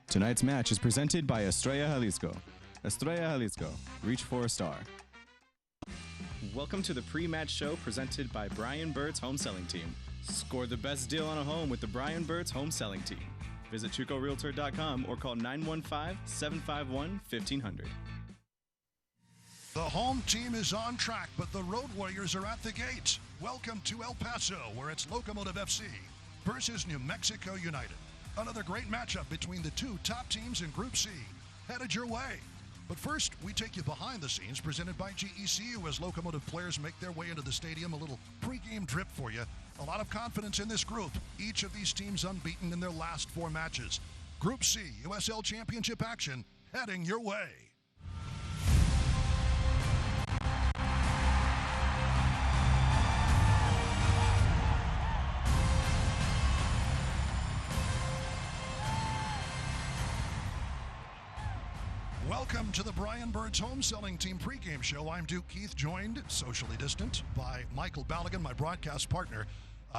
Tonight's match is presented by Estrella Jalisco. Estrella Jalisco, reach for a star. Welcome to the pre-match show presented by Brian Bird's Home Selling Team. Score the best deal on a home with the Brian Bird's Home Selling Team. Visit ChicoRealtor.com or call 915-751-1500. The home team is on track, but the Road Warriors are at the gate. Welcome to El Paso, where it's Locomotive FC versus New Mexico United. Another great matchup between the two top teams in Group C. Headed your way. But first, we take you behind the scenes, presented by GECU, as Locomotive players make their way into the stadium. A little pregame drip for you. A lot of confidence in this group. Each of these teams unbeaten in their last 4 matches. Group C, USL Championship action, heading your way. Welcome to the Brian Bird's Home Selling Team pregame show. I'm Duke Keith, joined, socially distant, by Michael Ballaghan, my broadcast partner,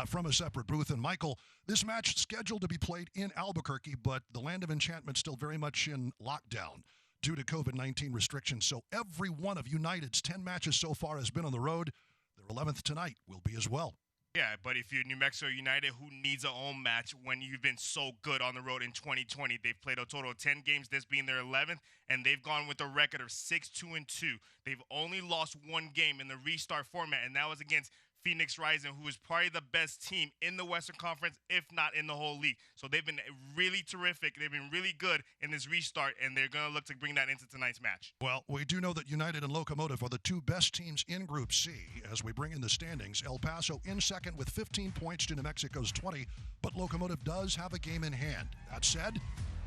from a separate booth. And Michael, this match scheduled to be played in Albuquerque, but the Land of Enchantment still very much in lockdown due to COVID-19 restrictions. So every one of United's 10 matches so far has been on the road. Their 11th tonight will be as well. Yeah, but if you're New Mexico United, who needs a home match when you've been so good on the road in 2020? They've played a total of 10 games, this being their 11th, and they've gone with a record of 6-2-2. They've only lost 1 game in the restart format, and that was against Phoenix Rising, who is probably the best team in the Western Conference, if not in the whole league. So they've been really terrific. They've been really good in this restart, and they're going to look to bring that into tonight's match. Well, we do know that United and Locomotive are the two best teams in Group C. As we bring in the standings, El Paso in second with 15 points to New Mexico's 20, but Locomotive does have a game in hand. That said,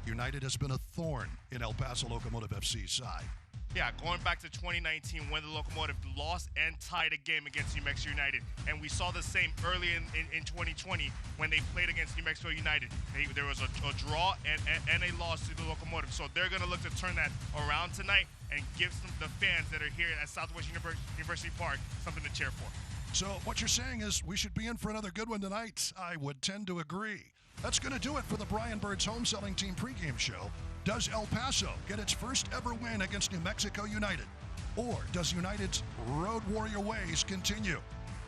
United has been a thorn in El Paso Locomotive FC's side. Yeah, going back to 2019 when the Locomotive lost and tied a game against New Mexico United. And we saw the same early in 2020 when they played against New Mexico United. There was a draw and a loss to the Locomotive. So they're going to look to turn that around tonight and give the fans that are here at Southwest University Park something to cheer for. So what you're saying is we should be in for another good one tonight. I would tend to agree. That's going to do it for the Brian Bird's Home Selling Team pregame show. Does El Paso get its first ever win against New Mexico United? Or does United's Road Warrior ways continue?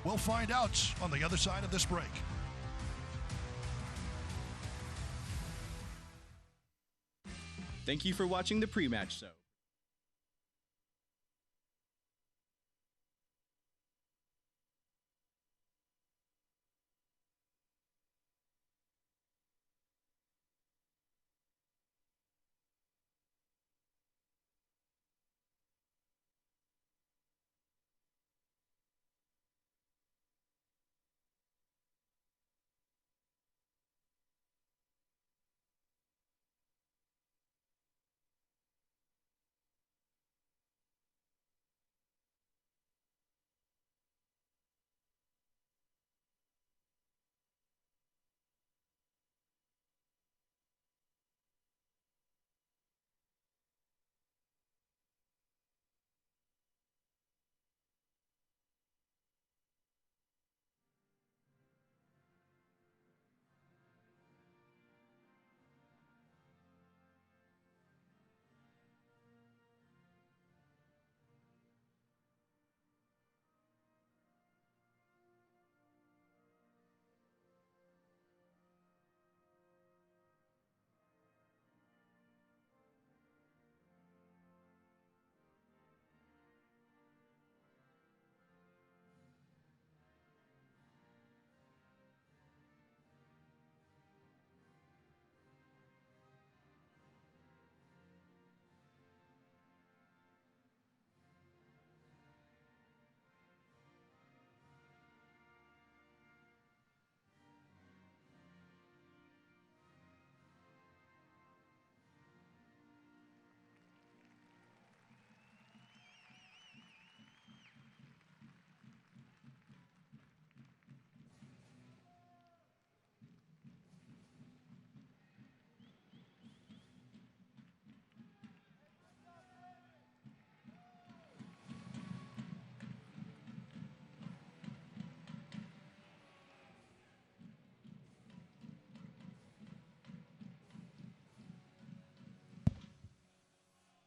We'll find out on the other side of this break. Thank you for watching the pre-match show.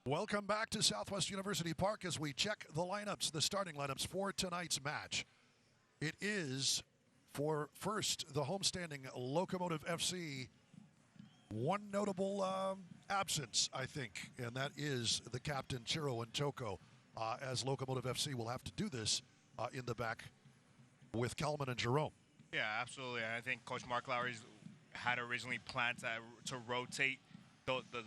Welcome back to Southwest University Park as we check the lineups, the starting lineups for tonight's match. It is, for first, the homestanding Locomotive FC. One notable absence, I think, and that is the captain, Chiro Ntoko, as Locomotive FC will have to do this in the back with Kelman and Jerome. Yeah, absolutely. I think Coach Mark Lowry's had originally planned to rotate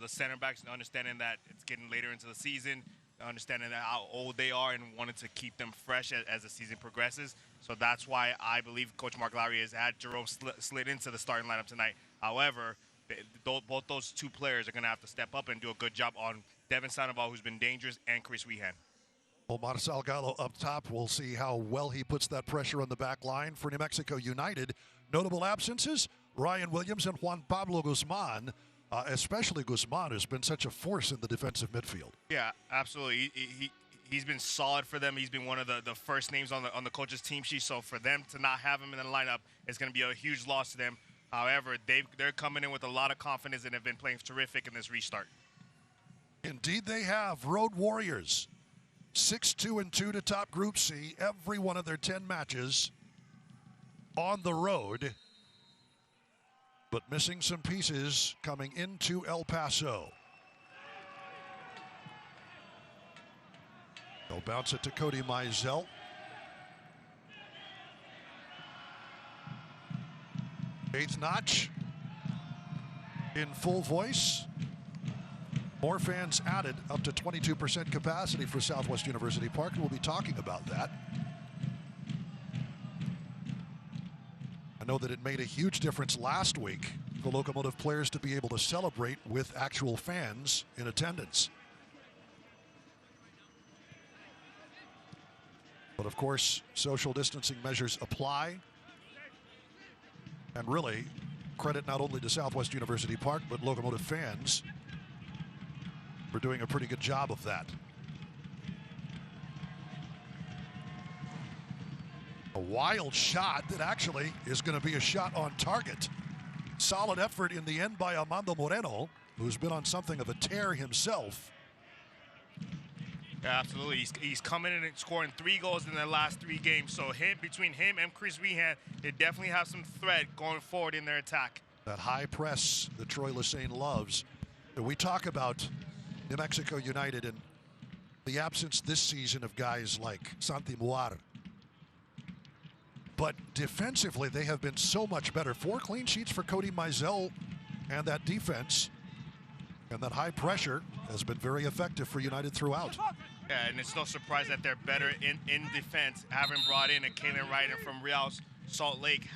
the center backs, understanding that it's getting later into the season, understanding that how old they are, and wanted to keep them fresh as the season progresses. So that's why I believe Coach Mark Lowry has had Jerome slid into the starting lineup tonight. However, both those two players are going to have to step up and do a good job on Devin Sandoval, who's been dangerous, and Chris Wehan. Omar Salgado up top. We'll see how well he puts that pressure on the back line for New Mexico United. Notable absences, Ryan Williams and Juan Pablo Guzman. Especially Guzman has been such a force in the defensive midfield. Yeah, absolutely. He's been solid for them. He's been one of the first names on the coach's team sheet. So for them to not have him in the lineup is going to be a huge loss to them. However, they're coming in with a lot of confidence and have been playing terrific in this restart. Indeed they have. Road Warriors, 6-2-2 to top Group C. Every one of their 10 matches on the road, but missing some pieces coming into El Paso. They'll bounce it to Cody Mizell. Eighth notch in full voice. More fans added, up to 22% capacity for Southwest University Park. We'll be talking about that. I know that it made a huge difference last week for Locomotive players to be able to celebrate with actual fans in attendance. But of course, social distancing measures apply. And really, credit not only to Southwest University Park, but Locomotive fans for doing a pretty good job of that. A wild shot that actually is going to be a shot on target. Solid effort in the end by Armando Moreno, who's been on something of a tear himself. Yeah, absolutely. He's coming in and scoring 3 goals in the last 3 games. So between him and Chris Wehan, they definitely have some threat going forward in their attack. That high press that Troy Lesane loves. We talk about New Mexico United and the absence this season of guys like Santi Muar. But defensively, they have been so much better. 4 clean sheets for Cody Mizell, and that defense and that high pressure has been very effective for United throughout. Yeah, and it's no surprise that they're better in defense, having brought in a Kalen Ryder from Real Salt Lake.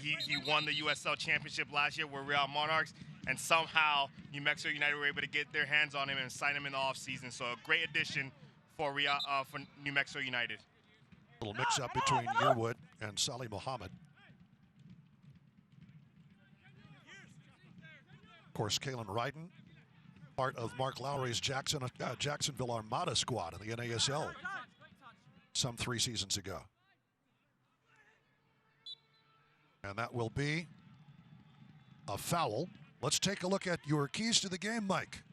He won the USL Championship last year with Real Monarchs, and somehow New Mexico United were able to get their hands on him and sign him in the offseason. So a great addition for New Mexico United. Little mix-up between Yearwood and Salih Mohammed. Of course, Kalen Ryden, part of Mark Lowry's Jacksonville Armada squad in the NASL some 3 seasons ago. And that will be a foul. Let's take a look at your keys to the game, Mike.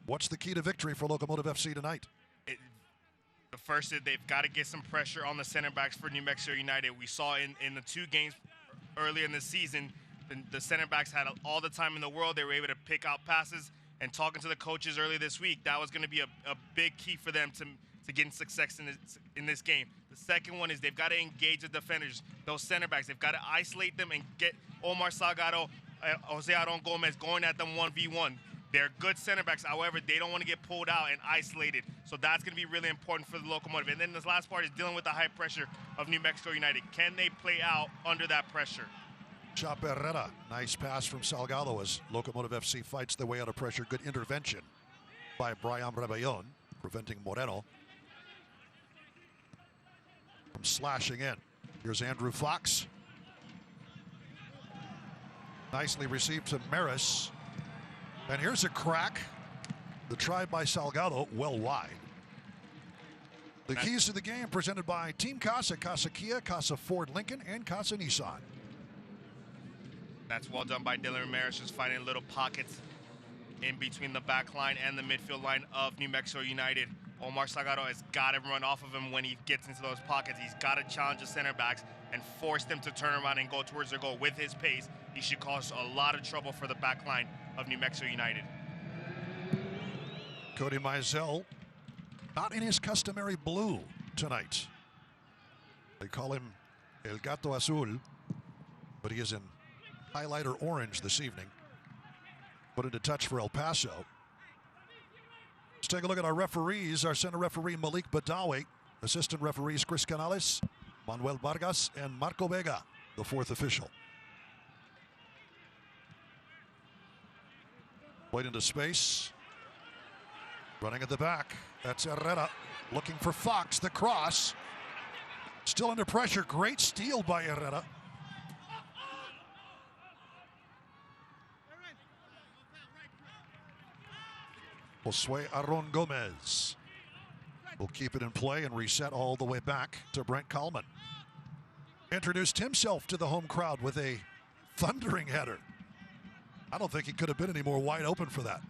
What's the key to victory for Locomotive FC tonight? The first is they've got to get some pressure on the center backs for New Mexico United. We saw in the 2 games earlier in the season, the center backs had all the time in the world. They were able to pick out passes, and talking to the coaches earlier this week, that was going to be a big key for them to getting success in this game. The second one is they've got to engage the defenders, those center backs. They've got to isolate them and get Omar Salgado, Jose Aron Gomez going at them 1v1. They're good center backs. However, they don't want to get pulled out and isolated. So that's going to be really important for the Locomotive. And then this last part is dealing with the high pressure of New Mexico United. Can they play out under that pressure? Chaperrera, nice pass from Salgado as Locomotive FC fights their way out of pressure. Good intervention by Brian Rebellon, preventing Moreno from slashing in. Here's Andrew Fox. Nicely received to Maris. And here's a crack. The try by Salgado, well wide. The keys to the game presented by Team Casa, Casa Kia, Casa Ford Lincoln, and Casa Nissan. That's well done by Dylan Ramirez, just finding little pockets in between the back line and the midfield line of New Mexico United. Omar Salgado has got to run off of him when he gets into those pockets. He's got to challenge the center backs and force them to turn around and go towards their goal. With his pace, he should cause a lot of trouble for the back line of New Mexico United. Cody Mizell, not in his customary blue tonight. They call him El Gato Azul, but he is in highlighter orange this evening. Put into touch for El Paso. Let's take a look at our referees. Our center referee, Malik Badawi. Assistant referees, Chris Canales, Manuel Vargas, and Marco Vega, the fourth official. Played into space. Running at the back. That's Herrera looking for Fox. The cross. Still under pressure. Great steal by Herrera. Josue Aron Gomez will keep it in play and reset all the way back to Brent Kallman. Introduced himself to the home crowd with a thundering header. I don't think he could have been any more wide open for that.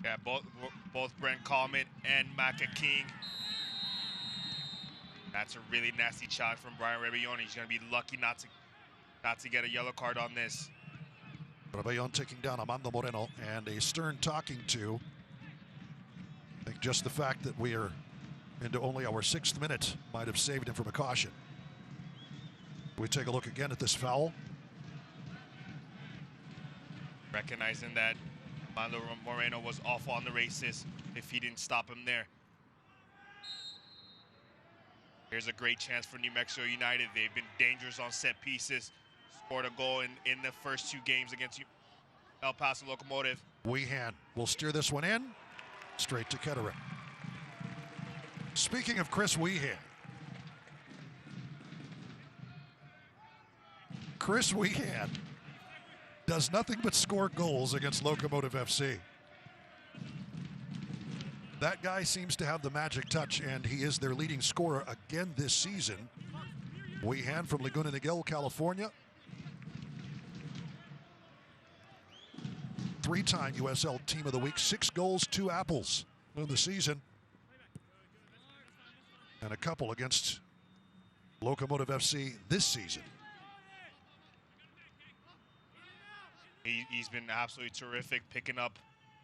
Yeah, both Brent Kallman and Maka King. That's a really nasty shot from Brian Rebellon. He's going to be lucky not to get a yellow card on this. Rebellon taking down Amando Moreno, and a stern talking to. I think just the fact that we are into only our 6th minute might have saved him from a caution. We take a look again at this foul. Recognizing that Amando Moreno was awful on the races if he didn't stop him there. Here's a great chance for New Mexico United. They've been dangerous on set pieces. Scored a goal in the first 2 games against El Paso Locomotive. Weehan will steer this one in. Straight to Kettering. Speaking of Chris Weehan. Chris Weehan does nothing but score goals against Locomotive FC. That guy seems to have the magic touch, and he is their leading scorer again this season. Weehan from Laguna Niguel, California. 3-time USL Team of the Week, 6 goals, 2 apples in the season. And a couple against Locomotive FC this season. He's been absolutely terrific, picking up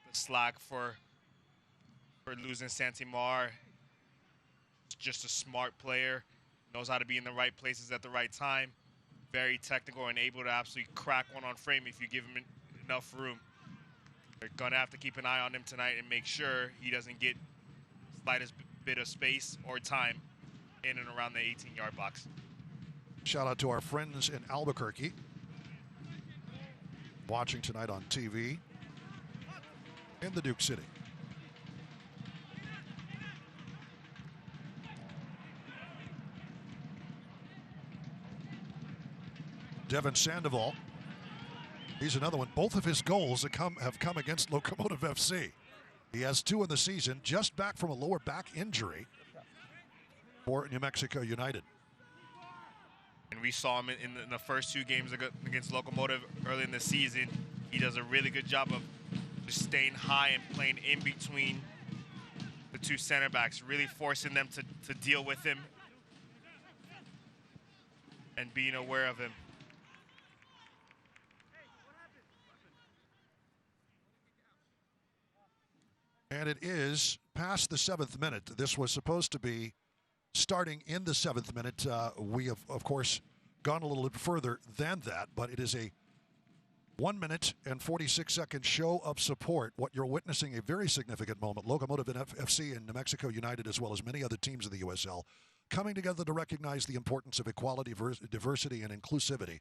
the slack for losing Santimar. Just a smart player, knows how to be in the right places at the right time. Very technical and able to absolutely crack one on frame if you give him enough room. They're going to have to keep an eye on him tonight and make sure he doesn't get slightest bit of space or time in and around the 18-yard box. Shout out to our friends in Albuquerque watching tonight on TV in the Duke City. Devin Sandoval. He's another one. Both of his goals have come against Locomotive FC. He has 2 in the season, just back from a lower back injury for New Mexico United. And we saw him in the first 2 games against Locomotive early in the season. He does a really good job of just staying high and playing in between the 2 center backs, really forcing them to deal with him and being aware of him. And it is past the 7th minute. This was supposed to be starting in the 7th minute. We have, of course, gone a little bit further than that, but it is a 1 minute and 46-second show of support. What you're witnessing, a very significant moment. Locomotive and FC and New Mexico United, as well as many other teams in the USL, coming together to recognize the importance of equality, diversity, and inclusivity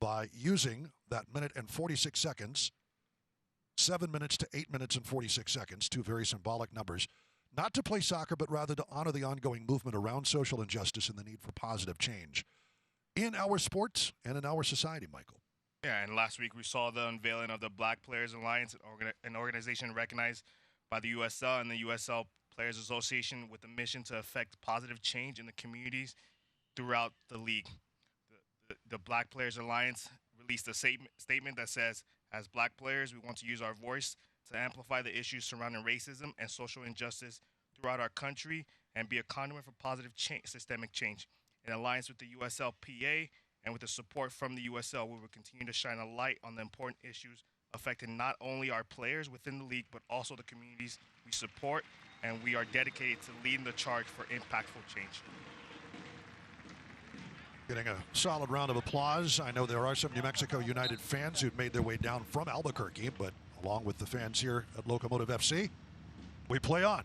by using that minute and 46 seconds, 7 minutes to 8 minutes and 46 seconds, 2 very symbolic numbers, not to play soccer, but rather to honor the ongoing movement around social injustice and the need for positive change in our sports and in our society, Michael. Yeah, and last week we saw the unveiling of the Black Players Alliance, an organization recognized by the USL and the USL Players Association with a mission to effect positive change in the communities throughout the league. The Black Players Alliance released a statement that says, As black players, we want to use our voice to amplify the issues surrounding racism and social injustice throughout our country and be a conduit for positive systemic change. In alliance with the USLPA and with the support from the USL, we will continue to shine a light on the important issues affecting not only our players within the league, but also the communities we support, and we are dedicated to leading the charge for impactful change. Getting a solid round of applause. I know there are some New Mexico United fans who've made their way down from Albuquerque, but along with the fans here at Locomotive FC, we play on.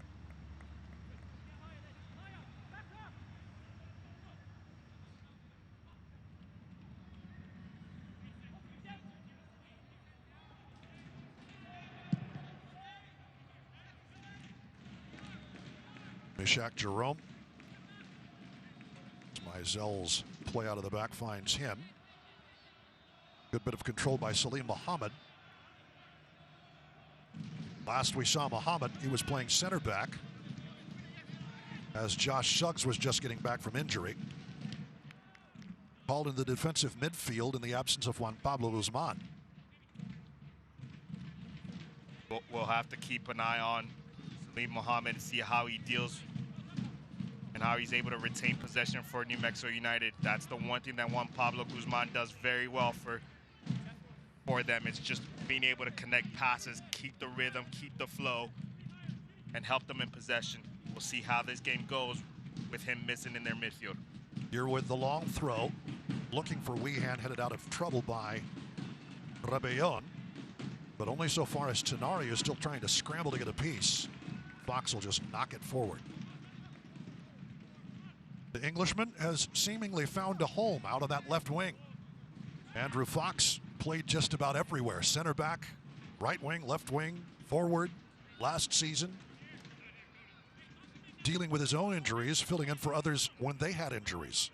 Mishak Jerome. Meisel's play out of the back finds him. Good bit of control by Salim Mohammed. Last we saw Mohammed, he was playing center back as Josh Suggs was just getting back from injury. Called in the defensive midfield in the absence of Juan Pablo Guzman. We'll have to keep an eye on Salim Mohammed and see how he deals and how he's able to retain possession for New Mexico United. That's the one thing that Juan Pablo Guzman does very well for them. It's just being able to connect passes, keep the rhythm, keep the flow, and help them in possession. We'll see how this game goes with him missing in their midfield. Here with the long throw, looking for Wehan, headed out of trouble by Rebellon, but only so far as Tenari is still trying to scramble to get a piece. Fox will just knock it forward. The Englishman has seemingly found a home out of that left wing. Andrew Fox played just about everywhere. Center back, right wing, left wing, forward last season. Dealing with his own injuries, filling in for others when they had injuries.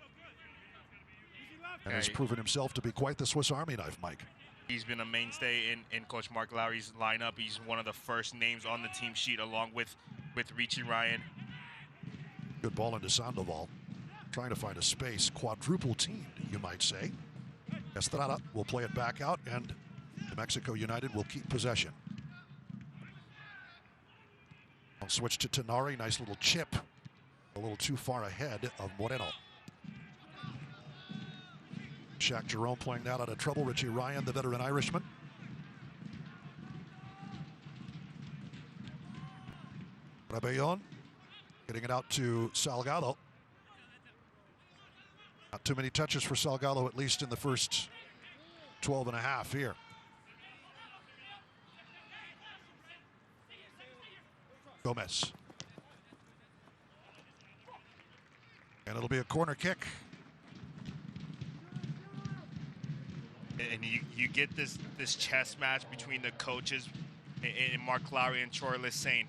And has proven himself to be quite the Swiss Army knife, Mike. He's been a mainstay in Coach Mark Lowry's lineup. He's one of the first names on the team sheet along with Richie Ryan. Good ball into Sandoval. Trying to find a space, quadruple teamed, you might say. Estrada will play it back out, and New Mexico United will keep possession. I'll switch to Tenari. Nice little chip. A little too far ahead of Moreno. Shaq Jerome playing that out of trouble. Richie Ryan, the veteran Irishman. Rebellon getting it out to Salgado. Not too many touches for Salgado, at least in the first 12 and a half here. Gomez. And it'll be a corner kick. And you get this chess match between the coaches and Mark Lowry and Troy Lissain.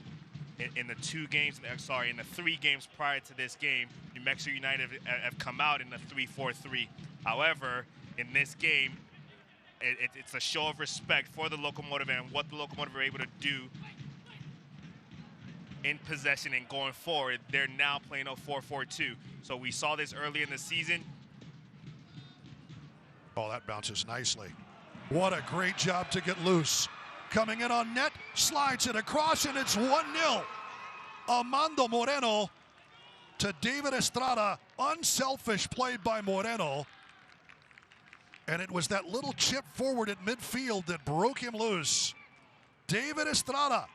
In the 3 games prior to this game, New Mexico United have come out in a 3-4-3. However, in this game, it's a show of respect for the Locomotive and what the Locomotive are able to do in possession and going forward. They're now playing a 4-4-2. So we saw this early in the season. Oh, that bounces nicely. What a great job to get loose. Coming in on net, slides it across, and it's 1-0. Armando Moreno to David Estrada. Unselfish play by Moreno. And it was that little chip forward at midfield that broke him loose. David Estrada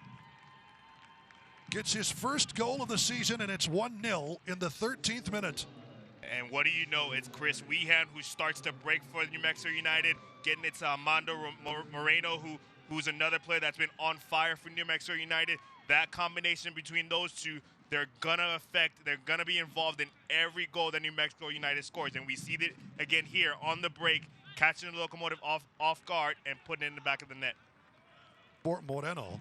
gets his first goal of the season, and it's 1-0 in the 13th minute. And what do you know? It's Chris Wehan who starts to break for New Mexico United, getting it to Armando Moreno, who's another player that's been on fire for New Mexico United. That combination between those two, they're going to be involved in every goal that New Mexico United scores. And we see that again here on the break, catching the Locomotive off guard and putting it in the back of the net. For Moreno.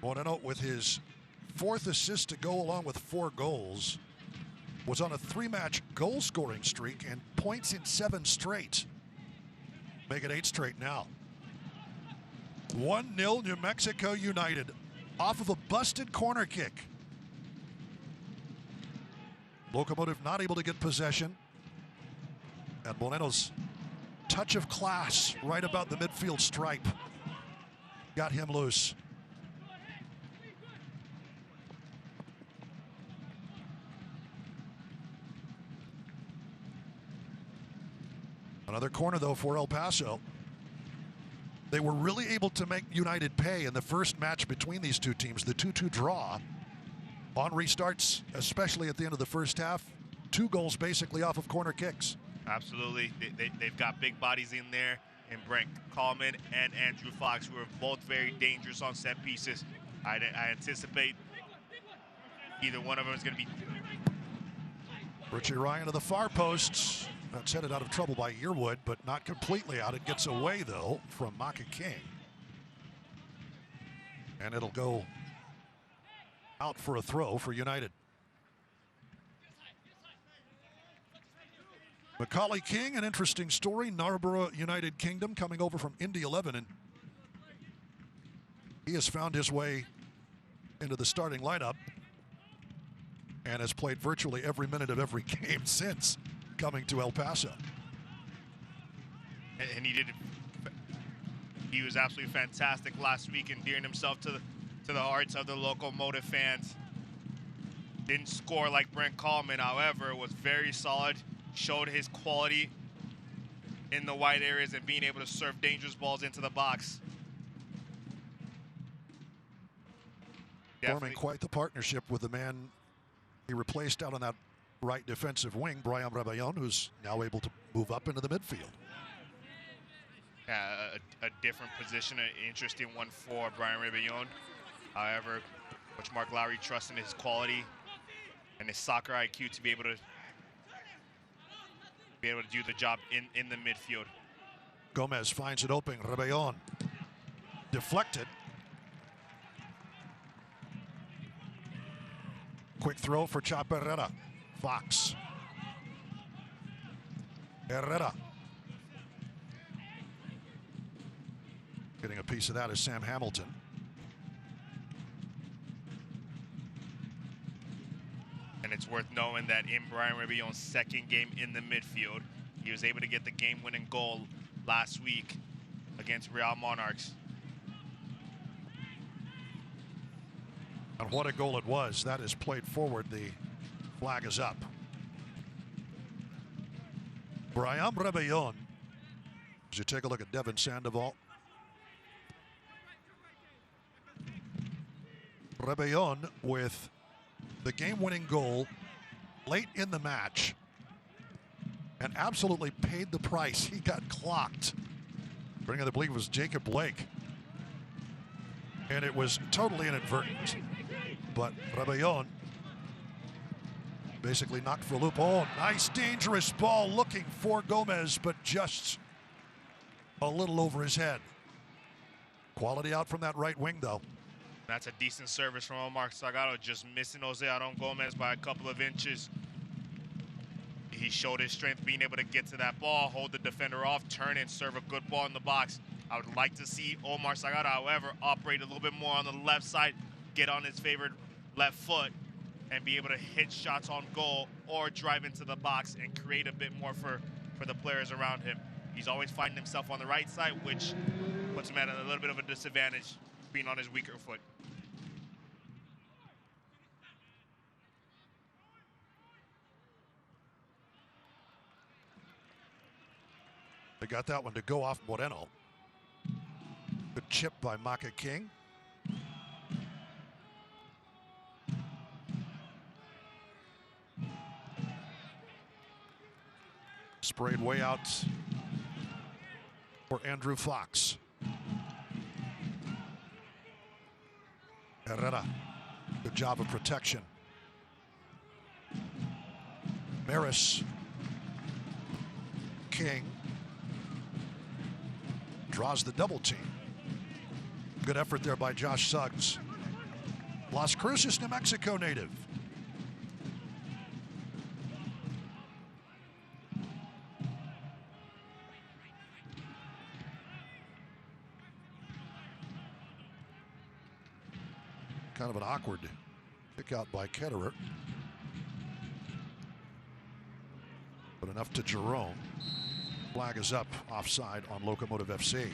Moreno with his 4th assist to go along with 4 goals. Was on a 3-match goal-scoring streak and points in 7 straight. Make it 8 straight now. 1-0 New Mexico United off of a busted corner kick. Locomotive not able to get possession. And Moreno's touch of class right about the midfield stripe got him loose. Another corner, though, for El Paso. They were really able to make United pay in the first match between these two teams, the 2-2 draw. On restarts, especially at the end of the first half, 2 goals basically off of corner kicks. Absolutely. They've got big bodies in there, and Brent Coleman and Andrew Fox, who are both very dangerous on set pieces. I anticipate either one of them is going to be. Richie Ryan to the far post. That's headed out of trouble by Yearwood, but not completely out. It gets away, though, from Maka King. And it'll go out for a throw for United. Macaulay King, an interesting story. Narborough United Kingdom coming over from Indy 11. And he has found his way into the starting lineup and has played virtually every minute of every game since coming to El Paso. And he was absolutely fantastic last week, endearing himself to the hearts of the Locomotive fans. Didn't score like Brent Coleman, however, was very solid, showed his quality in the wide areas and being able to serve dangerous balls into the box. Forming quite the partnership with the man he replaced out on that right defensive wing, Brian Rebellon, who's now able to move up into the midfield. Yeah, a different position, an interesting one for Brian Rebellon. However, Coach Mark Lowry trusts in his quality and his soccer IQ to be able to do the job in the midfield. Gomez finds it open. Rebellon deflected. Quick throw for Chop Herrera. Fox. Herrera. Getting a piece of that is Sam Hamilton. And it's worth knowing that in Brian Rebellon's second game in the midfield, he was able to get the game-winning goal last week against Real Monarchs. And what a goal it was. That is played forward. The flag is up. Brian Rebellon. As you take a look at Devin Sandoval. Rebellon with the game-winning goal late in the match and absolutely paid the price. He got clocked. Bringing the believe was Jacob Blake. And it was totally inadvertent. But Rebellon basically knocked for a loop. Oh, nice dangerous ball looking for Gomez, but just a little over his head. Quality out from that right wing, though. That's a decent service from Omar Salgado, just missing Jose Aron Gomez by a couple of inches. He showed his strength being able to get to that ball, hold the defender off, turn and serve a good ball in the box. I would like to see Omar Salgado, however, operate a little bit more on the left side, get on his favored left foot, and be able to hit shots on goal or drive into the box and create a bit more for the players around him. He's always finding himself on the right side, which puts him at a little bit of a disadvantage being on his weaker foot. They got that one to go off Moreno. Good chip by Maka King. Sprayed way out for Andrew Fox. Herrera, good job of protection. Maris. King. Draws the double team. Good effort there by Josh Suggs. Las Cruces, New Mexico native. Kind of an awkward kick out by Ketterer. enough to Jerome. Flag is up, offside on Locomotive FC.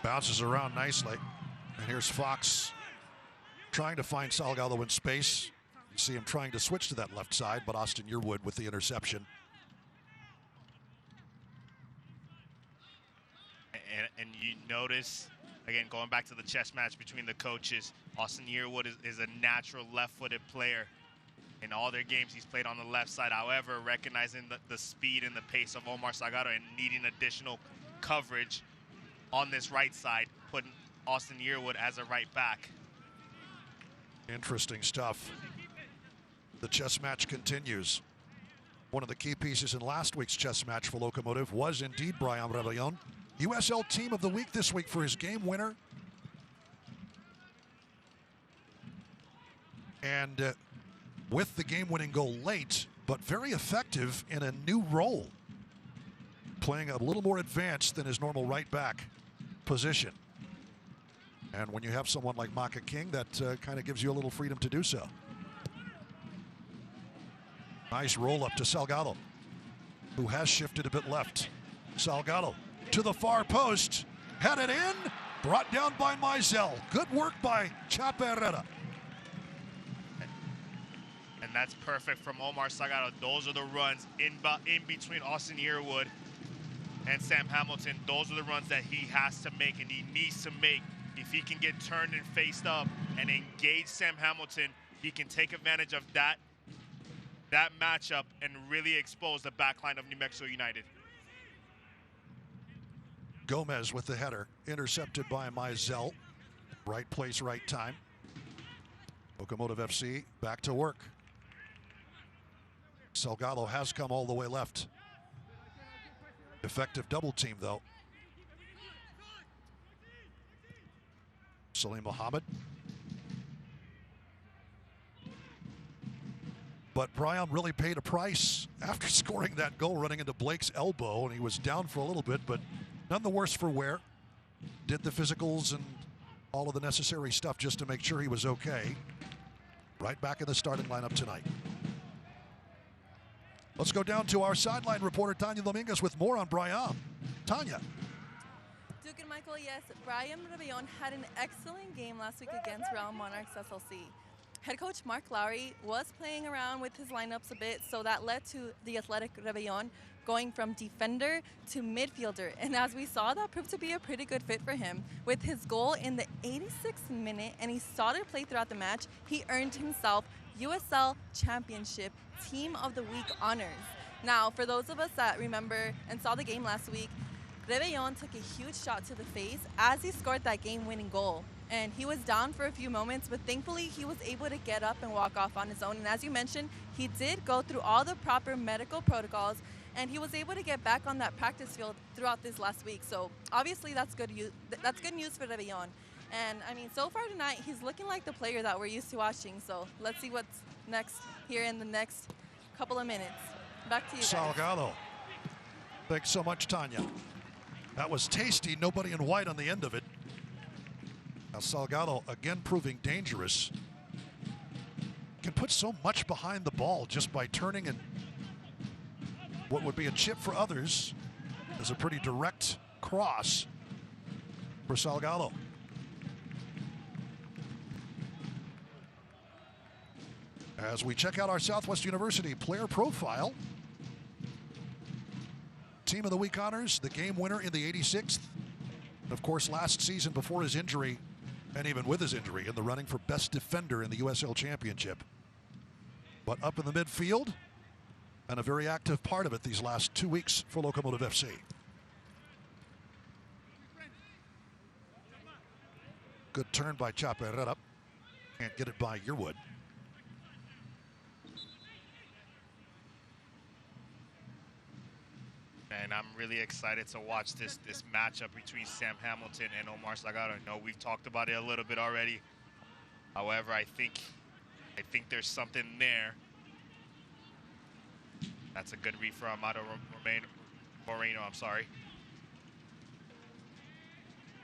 Bounces around nicely. And here's Fox trying to find Salgado in space. You see him trying to switch to that left side, but Austin Yearwood with the interception. And you notice, again, going back to the chess match between the coaches, Austin Yearwood is a natural left-footed player. In all their games, he's played on the left side. However, recognizing the speed and the pace of Omar Salgado and needing additional coverage on this right side, putting Austin Yearwood as a right back. Interesting stuff. The chess match continues. One of the key pieces in last week's chess match for Locomotive was indeed Brian Rebellon. USL Team of the Week this week for his game winner. And with the game-winning goal late, but very effective in a new role. Playing a little more advanced than his normal right back position. And when you have someone like Maka King, that kind of gives you a little freedom to do so. Nice roll up to Salgado, who has shifted a bit left. Salgado to the far post, headed in, brought down by Mizell. Good work by Chaparrera. And that's perfect from Omar Salgado. Those are the runs in between Austin Yearwood and Sam Hamilton. Those are the runs that he has to make and he needs to make. If he can get turned and faced up and engage Sam Hamilton, he can take advantage of that matchup and really expose the backline of New Mexico United. Gomez with the header, intercepted by Mizell. Right place, right time. Locomotive FC back to work. Salgado has come all the way left. Effective double team, though. Salim Mohammed. But Brian really paid a price after scoring that goal, running into Blake's elbow, and he was down for a little bit, but none the worse for wear. Did the physicals and all of the necessary stuff just to make sure he was okay. Right back in the starting lineup tonight. Let's go down to our sideline reporter, Tanya Dominguez, with more on Brian. Tanya. Duke and Michael, yes, Brian Rebellon had an excellent game last week against Real Monarchs SLC. Head coach Mark Lowry was playing around with his lineups a bit, so that led to the athletic Rebellon going from defender to midfielder. And as we saw, that proved to be a pretty good fit for him. With his goal in the 86th minute and he solid play throughout the match, he earned himself USL Championship Team of the Week honors. Now, for those of us that remember and saw the game last week, Rebellon took a huge shot to the face as he scored that game-winning goal. And he was down for a few moments, but thankfully he was able to get up and walk off on his own. And as you mentioned, he did go through all the proper medical protocols, and he was able to get back on that practice field throughout this last week. So obviously that's good news for Rebellon. And I mean, so far tonight, he's looking like the player that we're used to watching. So let's see what's next here in the next couple of minutes. Back to you guys. Salgado. Thanks so much, Tanya. That was tasty. Nobody in white on the end of it. Now Salgado again proving dangerous. Can put so much behind the ball just by turning, and what would be a chip for others is a pretty direct cross for Salgado. As we check out our Southwest University player profile, Team of the Week honors, the game winner in the 86th. Of course, last season before his injury, and even with his injury, in the running for best defender in the USL Championship. But up in the midfield, and a very active part of it these last 2 weeks for Locomotive FC. Good turn by Chaparrera. Can't get it by Yearwood. And I'm really excited to watch this matchup between Sam Hamilton and Omar Salgado. I know we've talked about it a little bit already. However, I think there's something there. That's a good read for Amado Moreno, I'm sorry.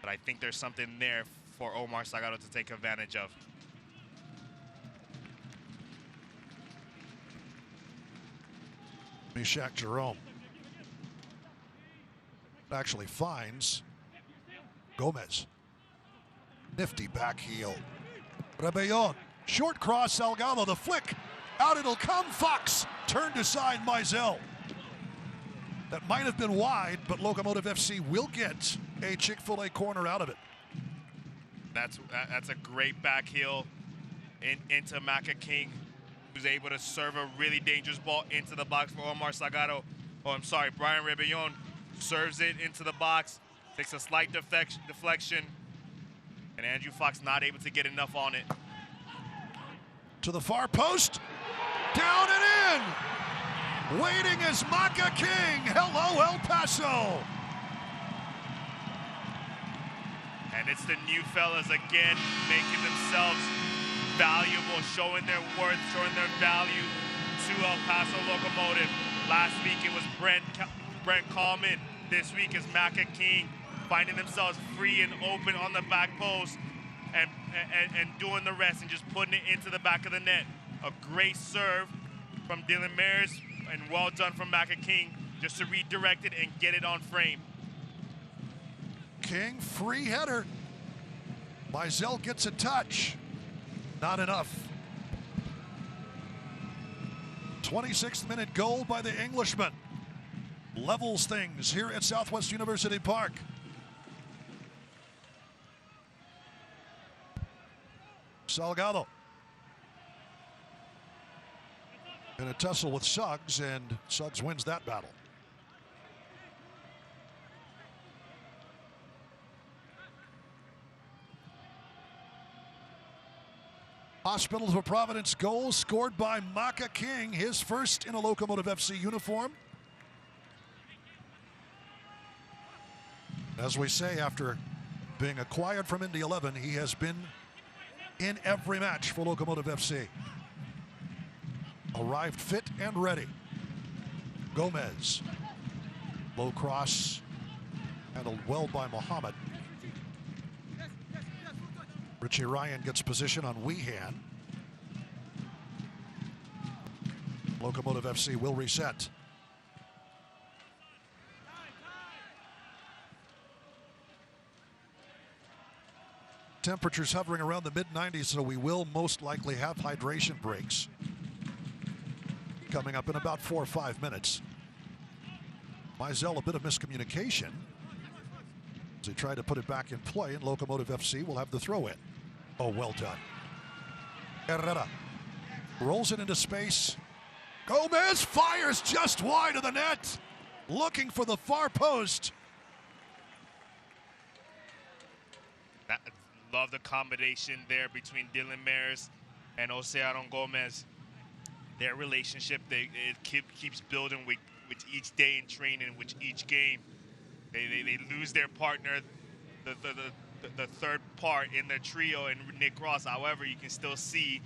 But I think there's something there for Omar Salgado to take advantage of. Mishak Jerome actually finds Gomez. Nifty back heel. Rebellon. Short cross, Salgado, the flick. Out it'll come, Fox. Turned aside, Mizell. That might have been wide, but Locomotive FC will get a Chick-fil-A corner out of it. That's a great back heel into Maka King, who's able to serve a really dangerous ball into the box for Omar Salgado. Oh, I'm sorry, Brian Rebellon serves it into the box, takes a slight deflection, and Andrew Fox not able to get enough on it. To the far post, down and in. Waiting is Maka King. Hello, El Paso. And it's the new fellas again making themselves valuable, showing their worth, showing their value to El Paso Locomotive. Last week it was Brent Coleman. This week is Maka King finding themselves free and open on the back post and doing the rest and just putting it into the back of the net. A great serve from Dylan Mares and well done from Maka King just to redirect it and get it on frame. King, free header. Mizell gets a touch. Not enough. 26th minute goal by the Englishman. Levels things here at Southwest University Park. Salgado. In a tussle with Suggs, and Suggs wins that battle. Hospitals of Providence goal scored by Maka King, his first in a Locomotive FC uniform. As we say, after being acquired from Indy 11, he has been in every match for Locomotive FC. Arrived fit and ready. Gomez. Low cross. Handled well by Mohammed. Richie Ryan gets position on Weehan. Locomotive FC will reset. Temperatures hovering around the mid-90s, so we will most likely have hydration breaks coming up in about 4 or 5 minutes. Mizell, a bit of miscommunication as he tried to put it back in play, and Locomotive FC will have the throw in. Oh, well done. Herrera rolls it into space. Gomez fires just wide of the net, looking for the far post. Love the combination there between Dylan Mares and Oceano Gomez. Their relationship, it keeps building with each day in training, with each game. They lose their partner, the third part in their trio, and Nick Ross. However, you can still see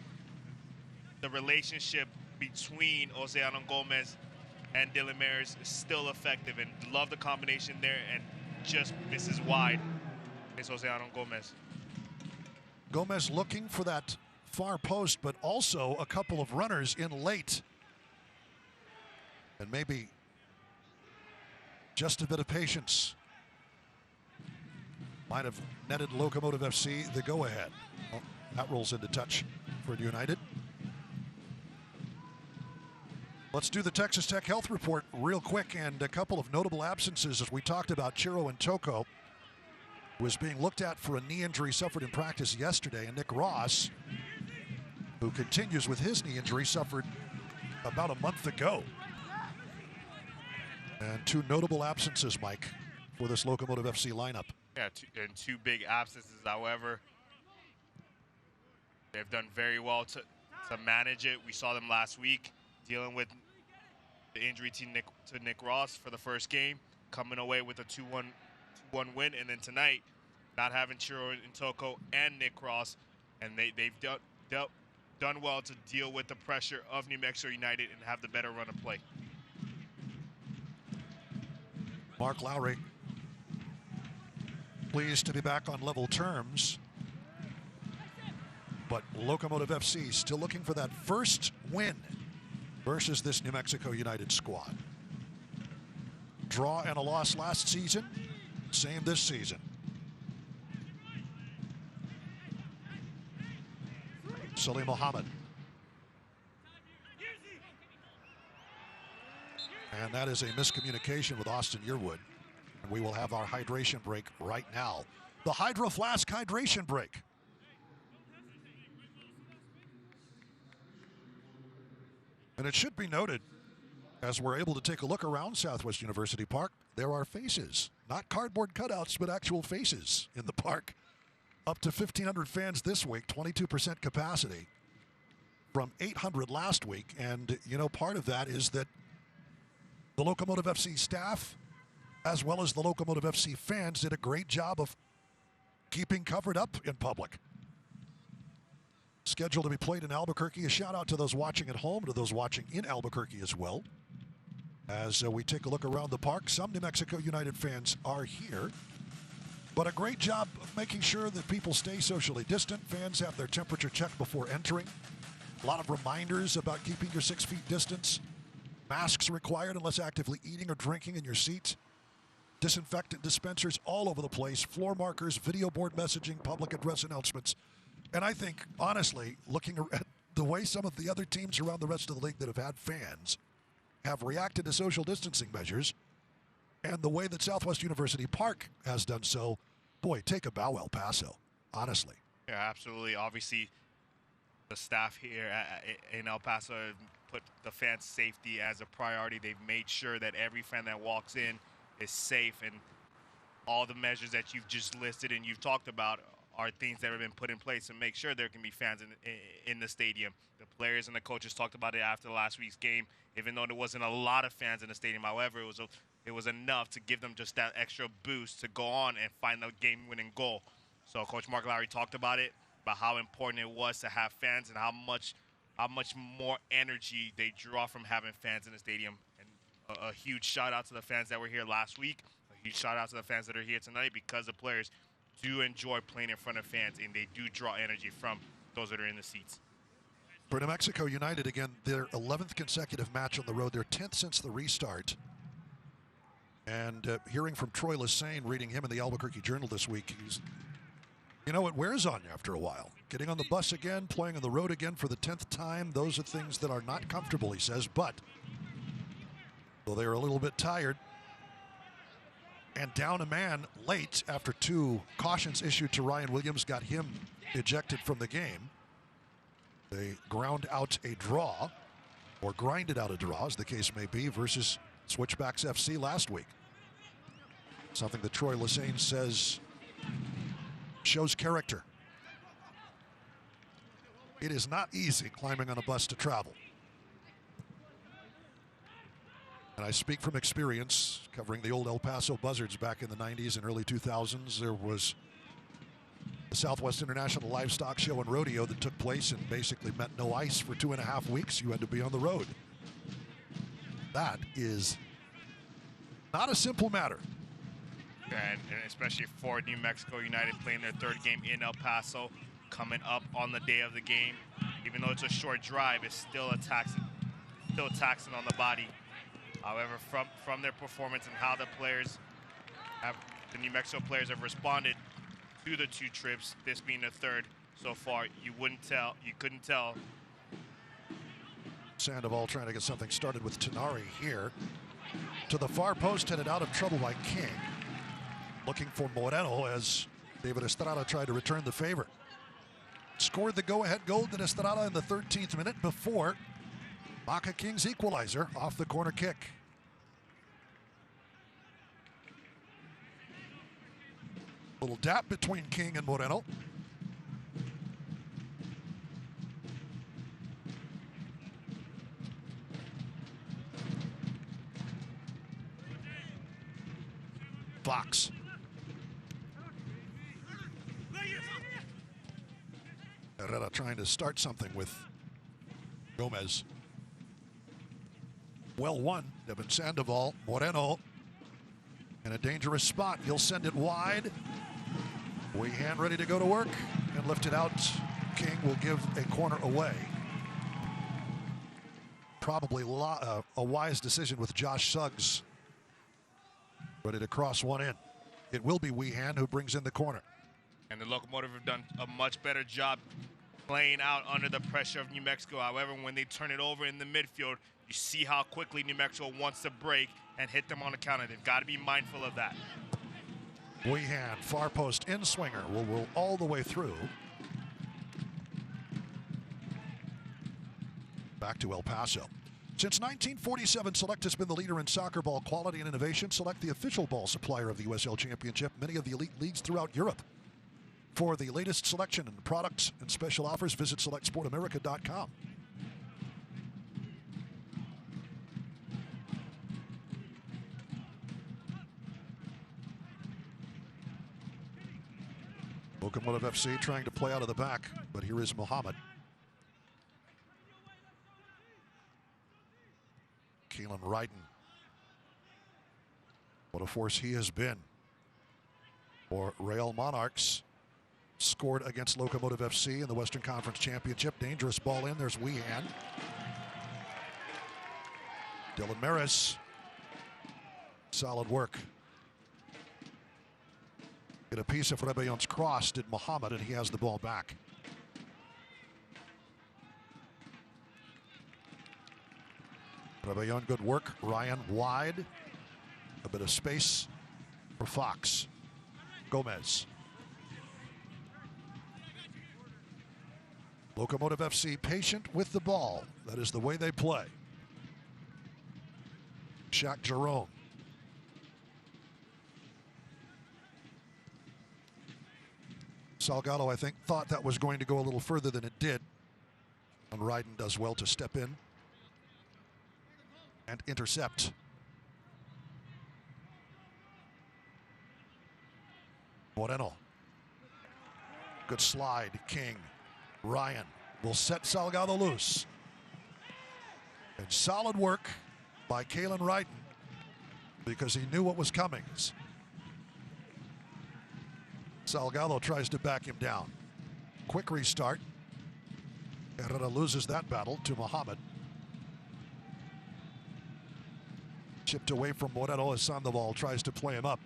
the relationship between Oceano Gomez and Dylan Mares is still effective, and love the combination there, and just misses wide. It's Oceano Gomez. Gomez looking for that far post, but also a couple of runners in late. And maybe just a bit of patience might have netted Locomotive FC the go-ahead. Well, that rolls into touch for United. Let's do the Texas Tech Health Report real quick, and a couple of notable absences as we talked about. Chiro and Toko was being looked at for a knee injury suffered in practice yesterday, and Nick Ross, who continues with his knee injury, suffered about a month ago. And 2 notable absences, Mike, for this Locomotive FC lineup. Yeah, two big absences. However, They've done very well to manage it. We saw them last week dealing with the injury to Nick Ross for the first game, coming away with a 2-1 win, and then tonight not having Chiro Intoko and Nick Ross, and they've done well to deal with the pressure of New Mexico United and have the better run of play. Mark Lowry, pleased to be back on level terms. But Locomotive FC still looking for that first win versus this New Mexico United squad. Draw and a loss last season, same this season. Salim Mohammed. And that is a miscommunication with Austin Yearwood. And we will have our hydration break right now. The Hydro Flask hydration break. And it should be noted, as we're able to take a look around Southwest University Park, there are faces, not cardboard cutouts, but actual faces in the park. Up to 1,500 fans this week, 22% capacity from 800 last week. And, you know, part of that is that the Locomotive FC staff, as well as the Locomotive FC fans, did a great job of keeping covered up in public. Scheduled to be played in Albuquerque. A shout out to those watching at home, to those watching in Albuquerque as well. As we take a look around the park, some New Mexico United fans are here. But a great job of making sure that people stay socially distant. Fans have their temperature checked before entering. A lot of reminders about keeping your 6 feet distance. Masks required unless actively eating or drinking in your seat. Disinfectant dispensers all over the place. Floor markers, video board messaging, public address announcements. And I think, honestly, looking at the way some of the other teams around the rest of the league that have had fans have reacted to social distancing measures, and the way that Southwest University Park has done so, boy, take a bow, El Paso, honestly. Yeah, absolutely. Obviously, the staff here in El Paso have put the fans' safety as a priority. They've made sure that every fan that walks in is safe, and all the measures that you've just listed and you've talked about are things that have been put in place to make sure there can be fans in the stadium. The players and the coaches talked about it after last week's game, even though there wasn't a lot of fans in the stadium. However, it was enough to give them just that extra boost to go on and find the game-winning goal. So Coach Mark Lowry talked about it, about how important it was to have fans and how much more energy they draw from having fans in the stadium. And a huge shout-out to the fans that were here last week, a huge shout-out to the fans that are here tonight, because the players do enjoy playing in front of fans, and they do draw energy from those that are in the seats. For New Mexico United, again, their 11th consecutive match on the road, their 10th since the restart. And hearing from Troy Lassane, reading him in the Albuquerque Journal this week, it wears on you after a while. Getting on the bus again, playing on the road again for the 10th time, those are things that are not comfortable, he says. But, though they are a little bit tired, and down a man late after 2 cautions issued to Ryan Williams got him ejected from the game. They ground out a draw, or grinded out a draw, as the case may be, versus Switchbacks FC last week. Something that Troy Lassane says shows character. It is not easy climbing on a bus to travel. And I speak from experience, covering the old El Paso Buzzards back in the 90s and early 2000s. There was the Southwest International Livestock Show and Rodeo that took place and basically meant no ice for 2.5 weeks. You had to be on the road. That is not a simple matter. And especially for New Mexico United playing their 3rd game in El Paso, coming up on the day of the game. Even though it's a short drive, it's still taxing on the body. However, from their performance and how the New Mexico players have responded to the 2 trips, this being the 3rd so far, you couldn't tell. Sandoval trying to get something started with Tenari here. To the far post, headed out of trouble by King. Looking for Moreno as David Estrada tried to return the favor. Scored the go-ahead goal to Estrada in the 13th minute before Baca King's equalizer off the corner kick. Little dap between King and Moreno. Fox. Herrera trying to start something with Gomez. Well won. Devin Sandoval. Moreno in a dangerous spot. He'll send it wide. Weehan ready to go to work and lift it out. King will give a corner away. Probably a wise decision with Josh Suggs ready to cross one in. It will be Weehan who brings in the corner. And the Locomotive have done a much better job playing out under the pressure of New Mexico. However, when they turn it over in the midfield, you see how quickly New Mexico wants to break and hit them on the counter. They've got to be mindful of that. Weehan, far post in swinger, will roll all the way through. Back to El Paso. Since 1947, Select has been the leader in soccer ball quality and innovation. Select, the official ball supplier of the USL Championship, many of the elite leagues throughout Europe. For the latest selection and products and special offers, visit selectsportamerica.com. Locomotive FC trying to play out of the back, but here is Muhammad. Keelan Ryden. What a force he has been for Real Monarchs. Scored against Locomotive FC in the Western Conference Championship. Dangerous ball in. There's Weehan. Dylan Maris. Solid work. Get a piece of Rebellon's cross, did Muhammad, and he has the ball back. Rebellon, good work. Ryan wide. A bit of space for Fox. Gomez. Locomotive FC patient with the ball. That is the way they play. Shaq Jerome. Salgado, I think, thought that was going to go a little further than it did. And Ryden does well to step in and intercept. Moreno. Good slide, King. Ryan will set Salgado loose. And solid work by Keelan Ryden because he knew what was coming. Salgado tries to back him down. Quick restart. Herrera loses that battle to Muhammad. Chipped away from Moreno as Sandoval tries to play him up.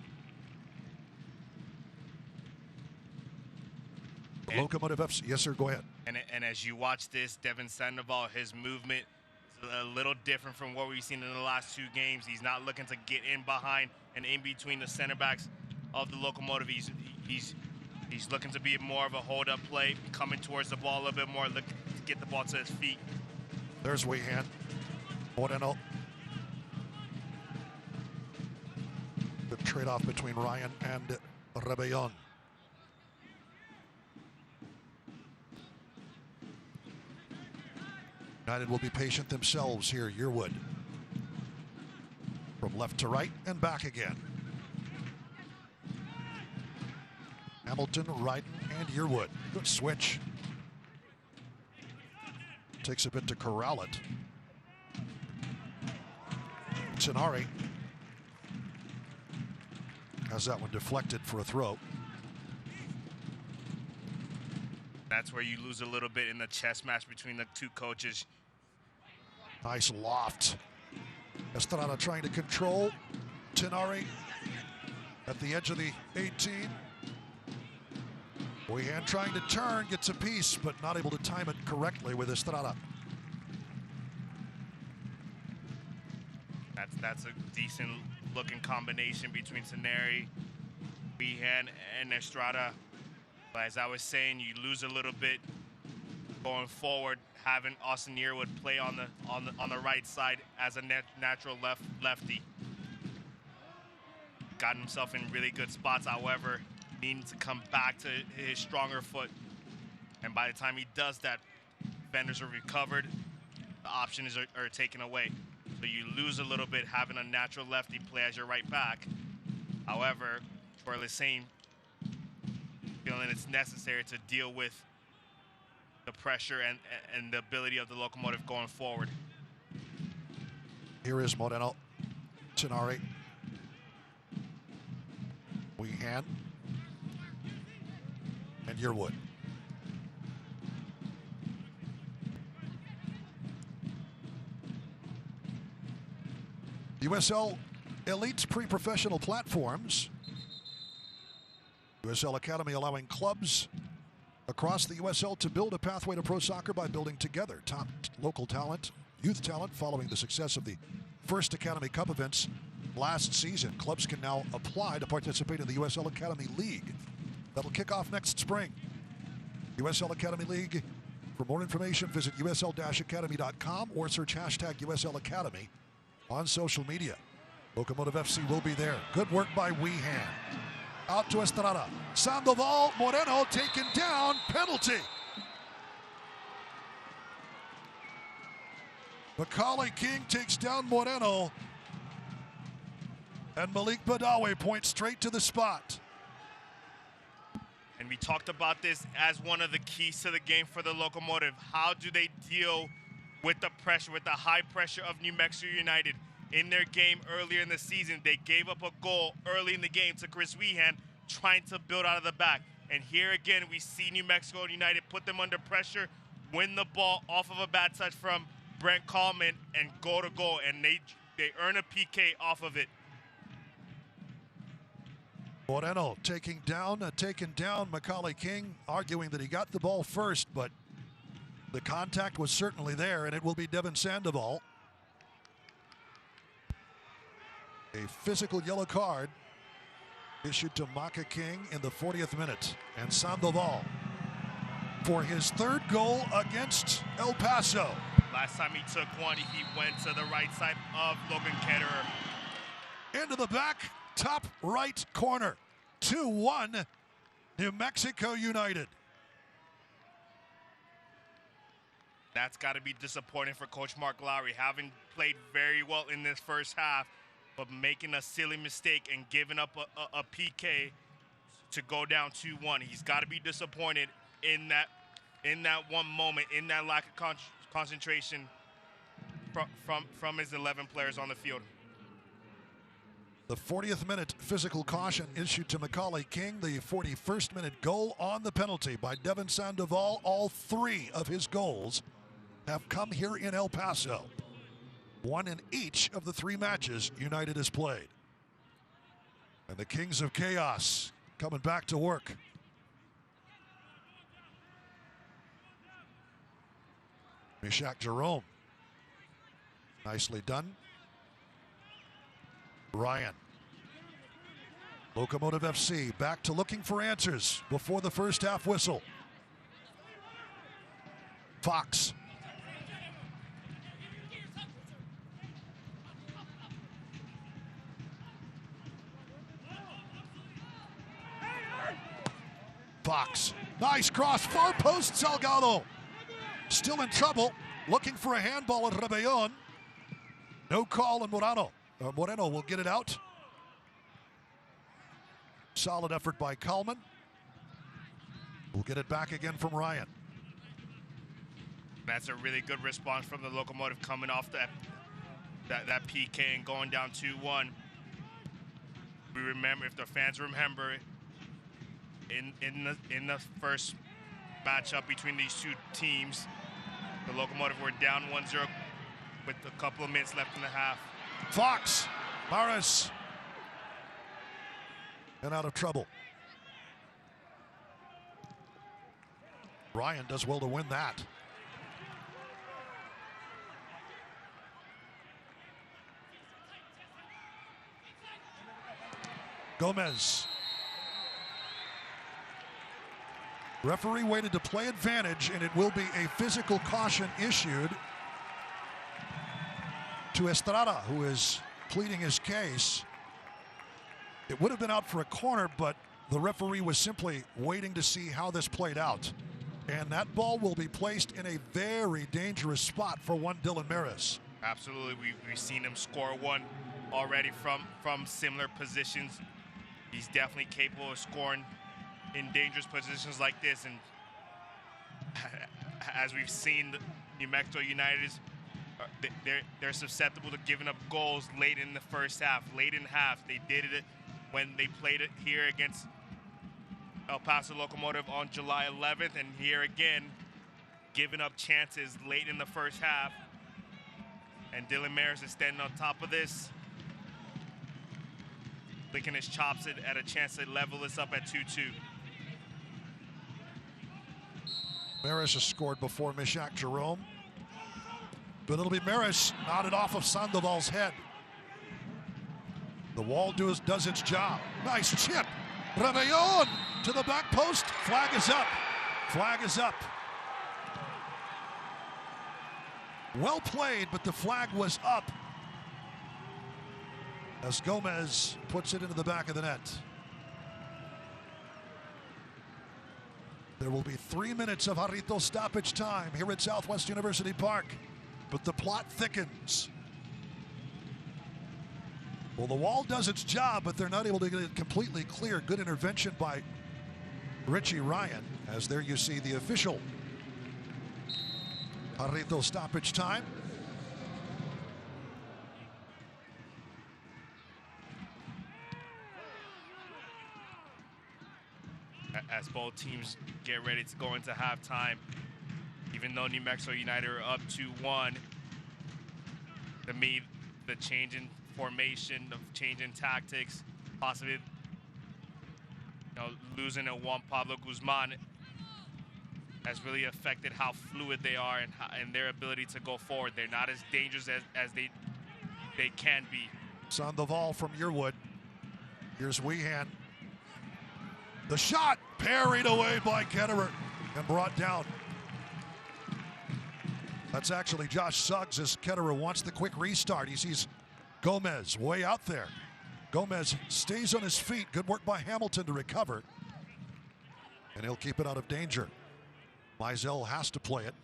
Locomotive FC. Yes, sir, go ahead. And as you watch this, Devin Sandoval, his movement is a little different from what we've seen in the last two games. He's not looking to get in behind and in between the center backs of the Locomotive. He's looking to be more of a hold-up play, coming towards the ball a little bit more, looking to get the ball to his feet. There's Weehan. Moreno. The trade-off between Ryan and Rebellon. United will be patient themselves here. Yearwood. From left to right and back again. Hamilton, Ryden, and Yearwood. Good switch. Takes a bit to corral it. Tenari has that one deflected for a throw. That's where you lose a little bit in the chess match between the two coaches. Nice loft. Estrada trying to control. Tenari at the edge of the 18. Weehan trying to turn, gets a piece, but not able to time it correctly with Estrada. That's a decent looking combination between Tenari, Weehan, and Estrada. But as I was saying, you lose a little bit going forward, having Austin Yearwood play on the right side as a natural lefty. Got himself in really good spots, however, needing to come back to his stronger foot. And by the time he does that, defenders are recovered, the options are taken away. So you lose a little bit having a natural lefty play as your right back. However, Burleson feeling it's necessary to deal with the pressure and the ability of the Locomotive going forward. Here is Moreno, Tenari, Weehan, and Yearwood. USL Elite's pre-professional platforms. USL Academy allowing clubs across the USL to build a pathway to pro soccer by building together top local talent, youth talent, following the success of the first Academy Cup events last season. Clubs can now apply to participate in the USL Academy League. That'll kick off next spring. USL Academy League. For more information, visit usl-academy.com or search hashtag USL Academy on social media. Locomotive FC will be there. Good work by Weehan. Out to Estrada. Sandoval, Moreno taken down. Penalty. Macaulay King takes down Moreno. And Malik Badawi points straight to the spot. And we talked about this as one of the keys to the game for the Locomotive. How do they deal with the pressure, with the high pressure of New Mexico United? In their game earlier in the season, they gave up a goal early in the game to Chris Weehan, trying to build out of the back. And here again, we see New Mexico United put them under pressure, win the ball off of a bad touch from Brent Coleman, and go to goal. And they earn a PK off of it. Moreno taken down Macaulay King, arguing that he got the ball first, but the contact was certainly there, and it will be Devin Sandoval. A physical yellow card issued to Maka King in the 40th minute. And Sandoval for his third goal against El Paso. Last time he took one, he went to the right side of Logan Ketterer. Into the back, top right corner. 2-1, New Mexico United. That's got to be disappointing for Coach Mark Lowry, having played very well in this first half, but making a silly mistake and giving up a PK to go down 2-1. He's got to be disappointed in that one moment, in that lack of concentration from his 11 players on the field. The 40th minute physical caution issued to Macaulay King. The 41st minute goal on the penalty by Devin Sandoval. All three of his goals have come here in El Paso. One in each of the three matches United has played. And the Kings of Chaos coming back to work. Mishak Jerome. Nicely done. Ryan. Locomotive FC back to looking for answers before the first half whistle. Fox. Fox. Nice cross, far post, Salgado. Still in trouble, looking for a handball at Rebellon. No call, and Moreno will get it out. Solid effort by Kalman. We'll get it back again from Ryan. That's a really good response from the Locomotive coming off that PK and going down 2-1. We remember, if the fans remember, in the first matchup between these two teams, the Locomotive were down 1-0 with a couple of minutes left in the half. Fox, Maris, and out of trouble. Ryan does well to win that. Gomez. Referee waited to play advantage, and it will be a physical caution issued to Estrada, who is pleading his case. It would have been out for a corner, but the referee was simply waiting to see how this played out. And that ball will be placed in a very dangerous spot for one Dylan Maris. Absolutely. We've seen him score one already from similar positions He's definitely capable of scoring in dangerous positions like this. And as we've seen, New Mexico United is they're susceptible to giving up goals late in the first half, late in half. They did it when they played it here against El Paso Locomotive on July 11th, and here again, giving up chances late in the first half. And Dylan Maris is standing on top of this, licking his chops at a chance to level this up at 2-2. Maris has scored before Mishak Jerome. But it'll be Maris nodded off of Sandoval's head. The wall does its job. Nice chip. Rebellon to the back post. Flag is up. Flag is up. Well played, but the flag was up as Gomez puts it into the back of the net. There will be 3 minutes of Jarrito stoppage time here at Southwest University Park, but the plot thickens. Well, the wall does its job, but they're not able to get it completely clear. Good intervention by Richie Ryan, as there you see the official Jarrito stoppage time. As both teams get ready to go into halftime, even though New Mexico United are up 2-1, to me, the change in formation, the change in tactics, possibly losing a Juan Pablo Guzman has really affected how fluid they are and their ability to go forward. They're not as dangerous as they can be. Sandoval from Yearwood. Here's Weehan. The shot parried away by Ketterer and brought down. That's actually Josh Suggs as Ketterer wants the quick restart. He sees Gomez way out there. Gomez stays on his feet. Good work by Hamilton to recover. And he'll keep it out of danger. Mizell has to play it.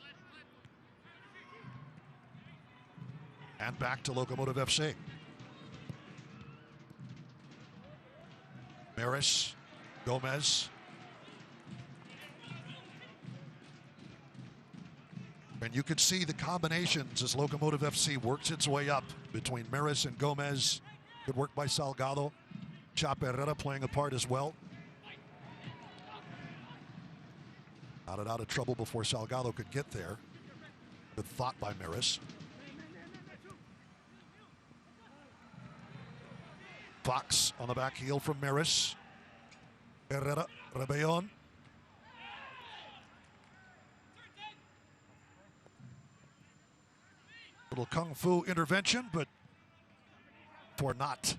And back to Locomotive FC. Maris, Gomez. And you can see the combinations as Locomotive FC works its way up between Maris and Gomez. Good work by Salgado. Chap Herrera playing a part as well. Out and out of trouble before Salgado could get there. Good thought by Maris. Fox on the back heel from Maris. Herrera, Rebellon. Little kung fu intervention, but for naught.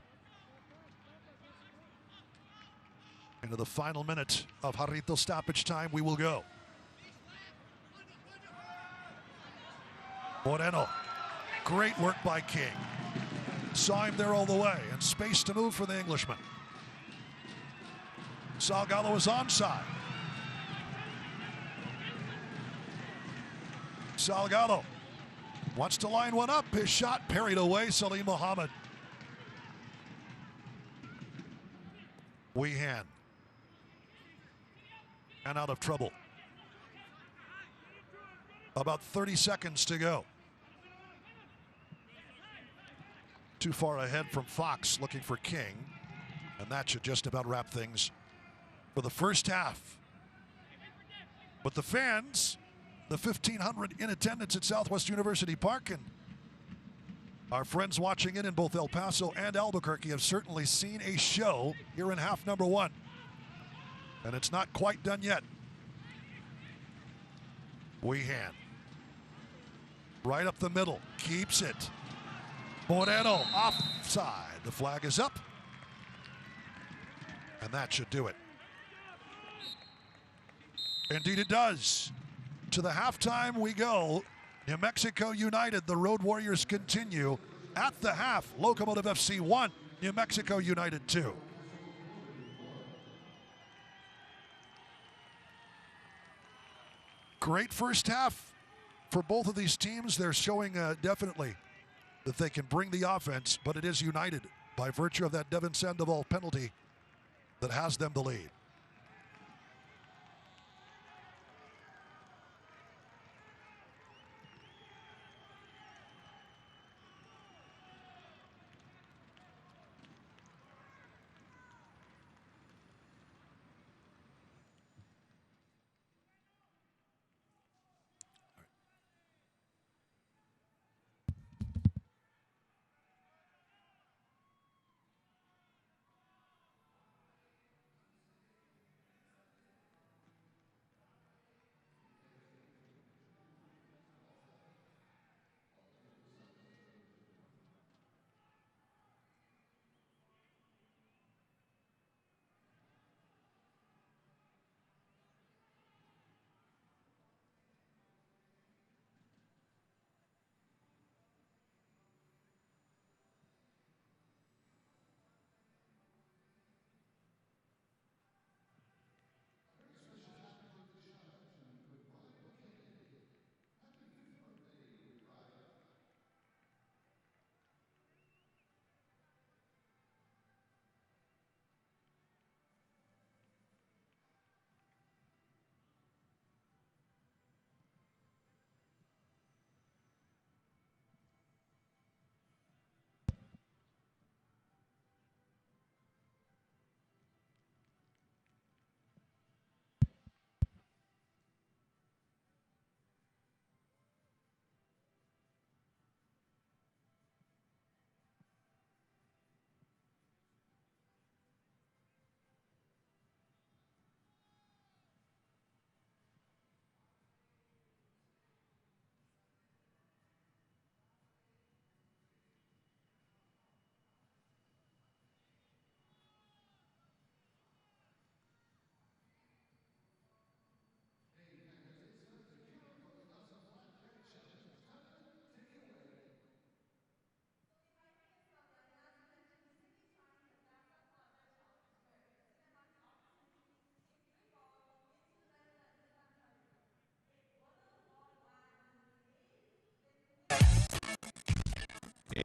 Into the final minute of Jarrito stoppage time, we will go. Moreno, great work by King. Saw him there all the way, and space to move for the Englishman. Salgado is onside. Salgado wants to line one up. His shot parried away. Salim Mohammed. Weehan. And out of trouble. About 30 seconds to go. Too far ahead from Fox, looking for King. And that should just about wrap things for the first half. But the fans, the 1,500 in attendance at Southwest University Park, and our friends watching in both El Paso and Albuquerque have certainly seen a show here in half number one. And it's not quite done yet. Weehan. Right up the middle. Keeps it. Moreno offside. The flag is up. And that should do it. Indeed it does. To the halftime we go. New Mexico United, the Road Warriors continue. At the half, Locomotive FC 1, New Mexico United 2. Great first half for both of these teams. They're showing definitely that they can bring the offense, but it is United by virtue of that Devin Sandoval penalty that has them the lead.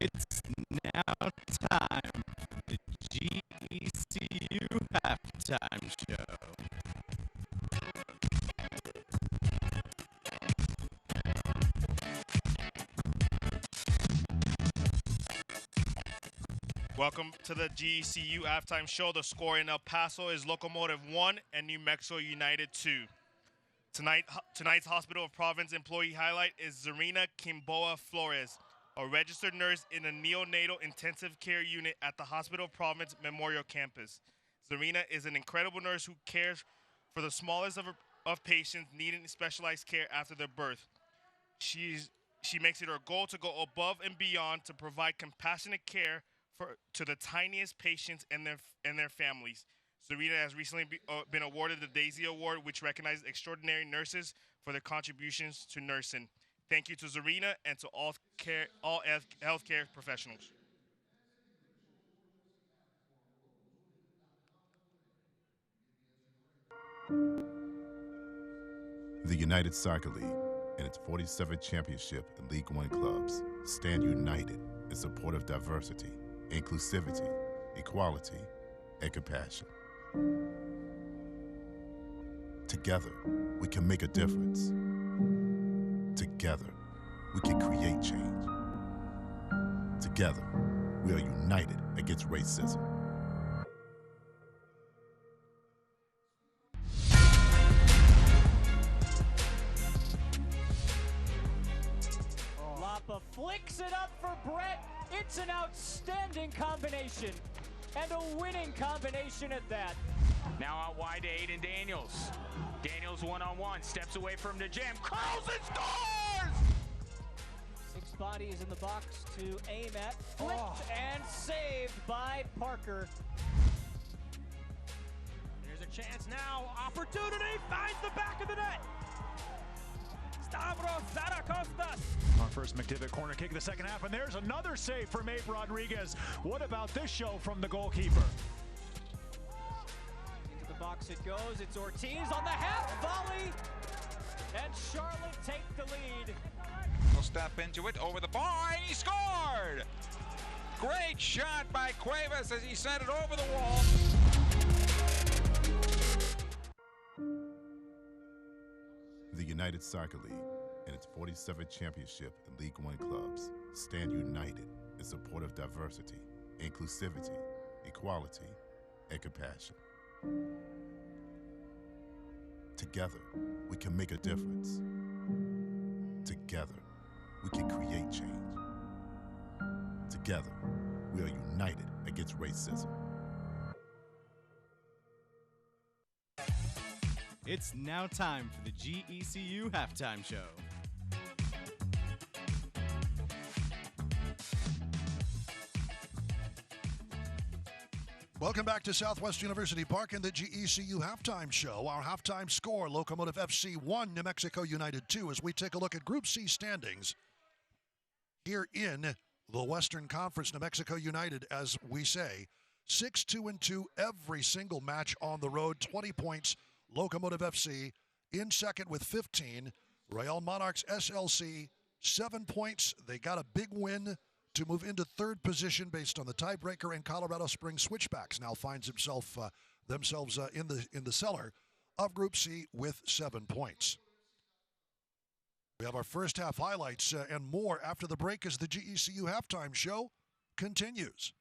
It's now time for the GECU halftime show. Welcome to the GECU halftime show. The score in El Paso is Locomotive 1 and New Mexico United 2. Tonight's Hospital of Province employee highlight is Zarina Kimboa Flores, a registered nurse in a neonatal intensive care unit at the Hospital of Province Memorial Campus. Zarina is an incredible nurse who cares for the smallest of patients needing specialized care after their birth. She makes it her goal to go above and beyond to provide compassionate care to the tiniest patients and their families. Zarina has recently been awarded the Daisy Award, which recognizes extraordinary nurses for their contributions to nursing. Thank you to Zarina and to all healthcare professionals. The United Soccer League and its 47th championship in League One clubs stand united in support of diversity, inclusivity, equality, and compassion. Together, we can make a difference. Together, we can create change. Together, we are united against racism. Lapa flicks it up for Brett. It's an outstanding combination, and a winning combination at that. Now out wide to Aiden Daniels. Daniels one-on-one, steps away from the jam, curls and scores! 6 bodies in the box to aim at, flipped and saved by Parker. There's a chance now, opportunity, finds the back of the net. Stavros Zaracostas. Our first McDivitt corner kick of the second half, and there's another save from Abe Rodriguez. What about this show from the goalkeeper? Into the box it goes, it's Ortiz on the half volley, and Charlotte take the lead. He'll step into it, over the bar, and he scored! Great shot by Cuevas as he sent it over the wall. The United Soccer League and its 47th championship in League One clubs stand united in support of diversity, inclusivity, equality, and compassion. Together, we can make a difference. Together, we can create change. Together, we are united against racism. It's now time for the GECU halftime show. Welcome back to Southwest University Park and the GECU halftime show. Our halftime score, Locomotive FC 1, New Mexico United 2, as we take a look at Group C standings here in the Western Conference. New Mexico United, as we say, 6-2-2 every single match on the road, 20 points. Locomotive FC in second with 15. Real Monarchs SLC, 7 points. They got a big win to move into third position based on the tiebreaker, and Colorado Springs Switchbacks now finds themselves in the cellar of Group C with 7 points. We have our first half highlights and more after the break as the GECU halftime show continues.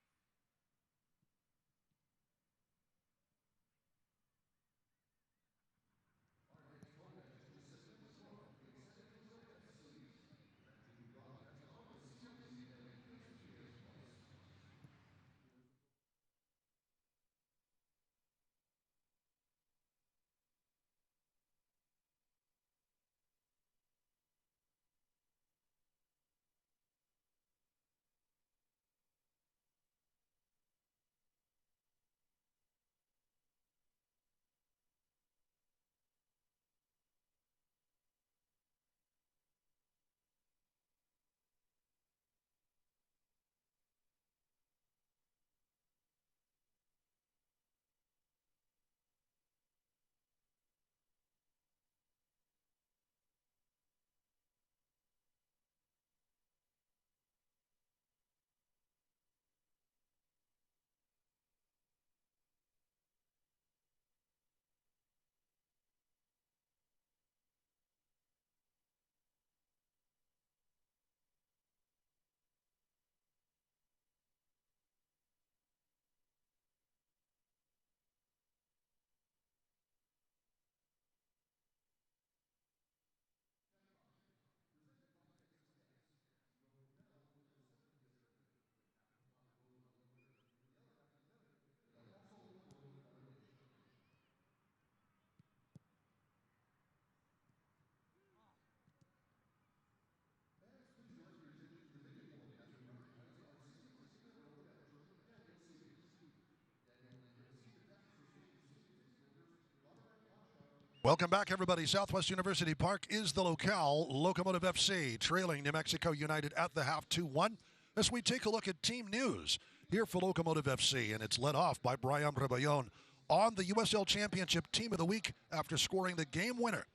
Welcome back, everybody. Southwest University Park is the locale. Locomotive FC trailing New Mexico United at the half 2-1. As we take a look at team news here for Locomotive FC, and it's led off by Brian Rebellon on the USL Championship Team of the Week after scoring the game winner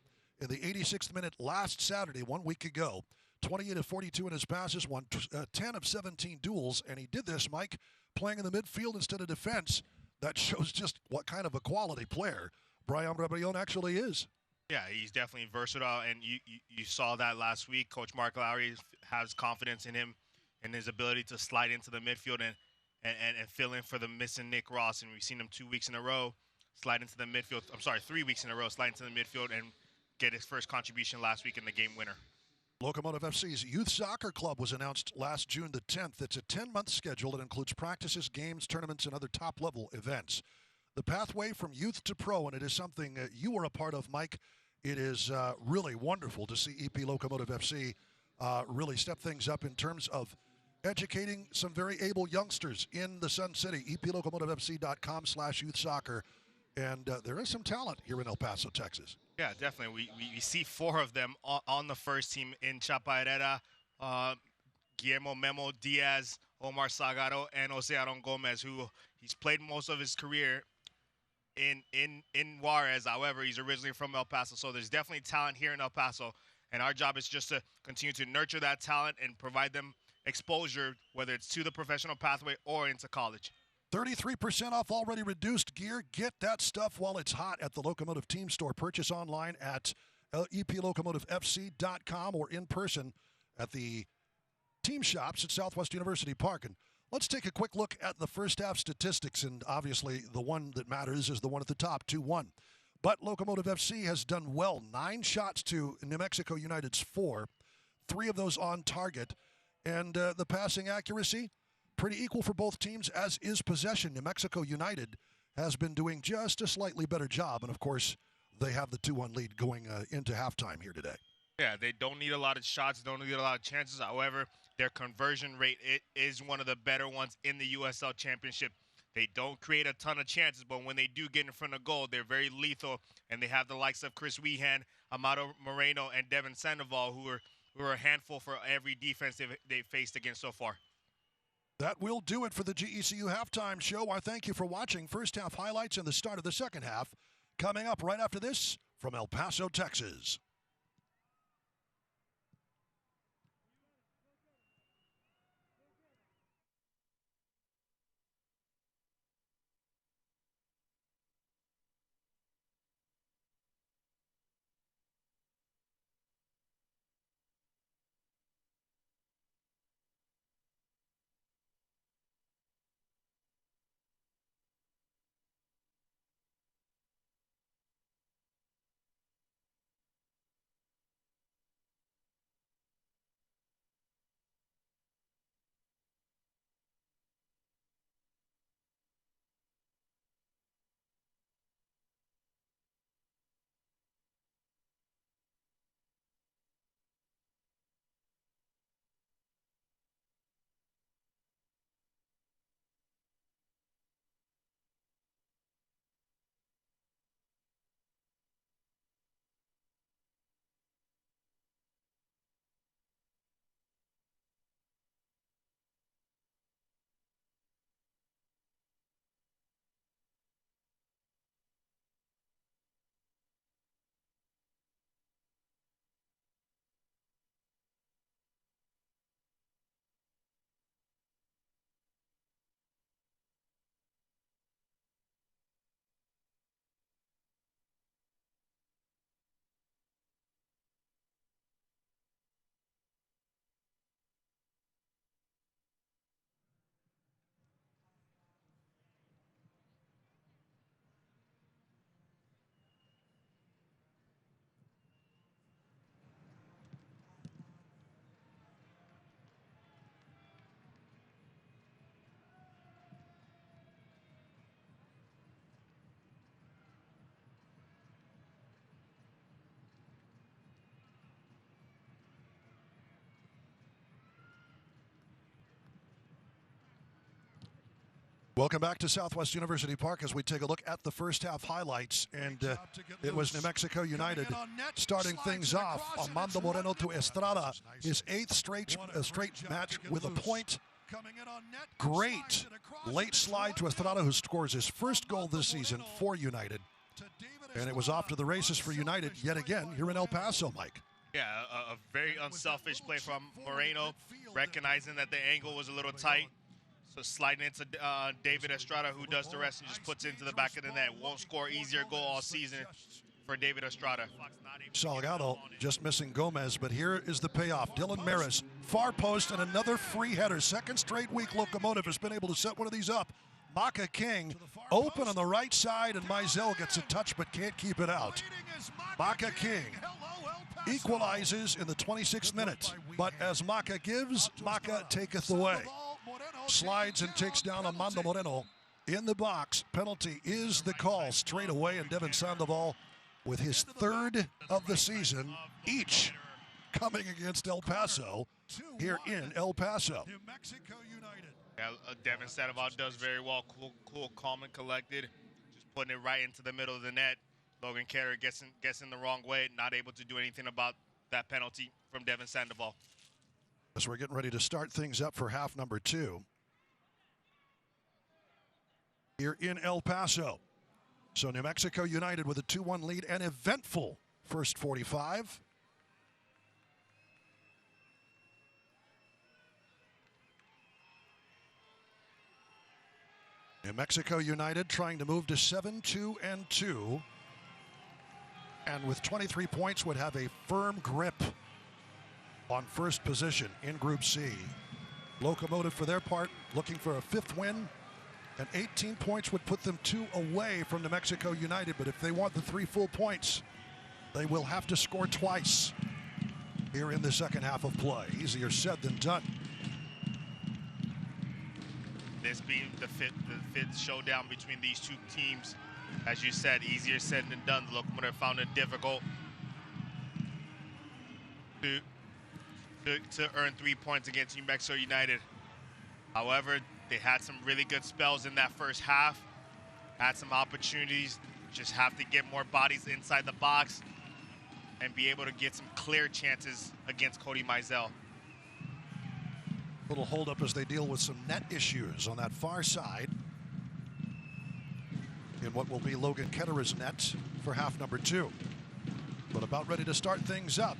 in the 86th minute last Saturday, 1 week ago. 28 of 42 in his passes, won 10 of 17 duels, and he did this, Mike, playing in the midfield instead of defense. That shows just what kind of a quality player Brian Rebellon actually is. Yeah, he's definitely versatile, and you saw that last week. Coach Mark Lowry has confidence in him and his ability to slide into the midfield and fill in for the missing Nick Ross. And we've seen him 2 weeks in a row slide into the midfield. 3 weeks in a row slide into the midfield and get his first contribution last week in the game winner. Locomotive FC's Youth Soccer Club was announced last June the 10th. It's a 10-month schedule that includes practices, games, tournaments, and other top-level events. The pathway from youth to pro, and it is something you were a part of, Mike. It is really wonderful to see EP Locomotive FC really step things up in terms of educating some very able youngsters in the Sun City. EPLocomotivefC.com/youth soccer. And there is some talent here in El Paso, Texas. Yeah, definitely. We see 4 of them on the first team in Chapa Herrera, Guillermo Memo Diaz, Omar Sagaro, and Jose Aron Gomez, who he's played most of his career in Juarez. However, he's originally from El Paso, so there's definitely talent here in El Paso, and our job is just to continue to nurture that talent and provide them exposure, whether it's to the professional pathway or into college. 33% off already reduced gear. Get that stuff while it's hot at the Locomotive Team Store. Purchase online at EPLocomotivefc.com, or in person at the team shops at Southwest University Park. And let's take a quick look at the first half statistics, and obviously the one that matters is the one at the top, 2-1. But Locomotive FC has done well. 9 shots to New Mexico United's 4, 3 of those on target. And the passing accuracy, pretty equal for both teams, as is possession. New Mexico United has been doing just a slightly better job. And, of course, they have the 2-1 lead going into halftime here today. Yeah, they don't need a lot of shots, don't need a lot of chances. However, their conversion rate is one of the better ones in the USL Championship. They don't create a ton of chances, but when they do get in front of goal, they're very lethal, and they have the likes of Chris Wehan, Amado Moreno, and Devin Sandoval, who are a handful for every defense they've faced against so far. That will do it for the GECU Halftime Show. I thank you for watching. First half highlights and the start of the second half coming up right after this from El Paso, Texas. Welcome back to Southwest University Park as we take a look at the first half highlights. And it was New Mexico United starting things off. Armando Moreno to Estrada, his 8th straight match with a point. Great late slide to Estrada, who scores his first goal this season for United. And it was off to the races for United yet again here in El Paso, Mike. Yeah, a very unselfish play from Moreno, recognizing that the angle was a little tight. So sliding into David Estrada, who does the rest and just puts it into the back of the net. Won't score easier goal all season for David Estrada. Salgado just missing Gomez, but here is the payoff. Dylan Maris, far post, and another free header. Second straight week Locomotive has been able to set one of these up. Maka King open on the right side, and Mizell gets a touch but can't keep it out. Maka King equalizes in the 26th minute, but as Maka gives, Maka taketh away. Slides and takes down Armando Moreno in the box. Penalty is the call straight away, and Devin Sandoval with his 3rd of the season, each coming against El Paso here in El Paso. Yeah, Devin Sandoval does very well. Cool, calm, and collected. Just putting it right into the middle of the net. Logan Carter gets in the wrong way, not able to do anything about that penalty from Devin Sandoval. As we're getting ready to start things up for half number 2 here in El Paso. So New Mexico United with a 2-1 lead, an eventful first 45. New Mexico United trying to move to 7-2-2. and with 23 points would have a firm grip on first position in Group C. Locomotive, for their part, looking for a 5th win, and 18 points would put them 2 away from New Mexico United. But if they want the 3 full points, they will have to score twice here in the second half of play. Easier said than done. This being the fifth showdown between these two teams, as you said, easier said than done. The Locomotive found it difficult to earn 3 points against New Mexico United. However, they had some really good spells in that first half, had some opportunities, just have to get more bodies inside the box and be able to get some clear chances against Cody Mizell. Little holdup as they deal with some net issues on that far side in what will be Logan Ketterer's net for half number 2. But about ready to start things up.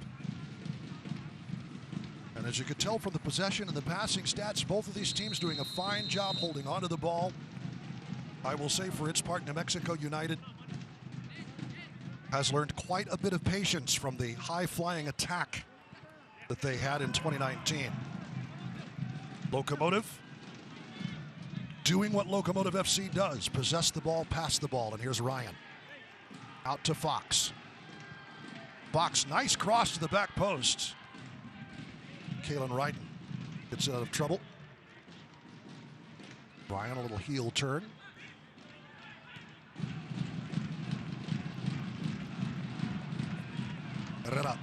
And as you could tell from the possession and the passing stats, both of these teams doing a fine job holding onto the ball. I will say for its part, New Mexico United has learned quite a bit of patience from the high-flying attack that they had in 2019. Locomotive doing what Locomotive FC does, possess the ball, pass the ball, and here's Ryan. Out to Fox. Fox, nice cross to the back post. Kalen Ryden gets out of trouble. Ryan, a little heel turn. Herrera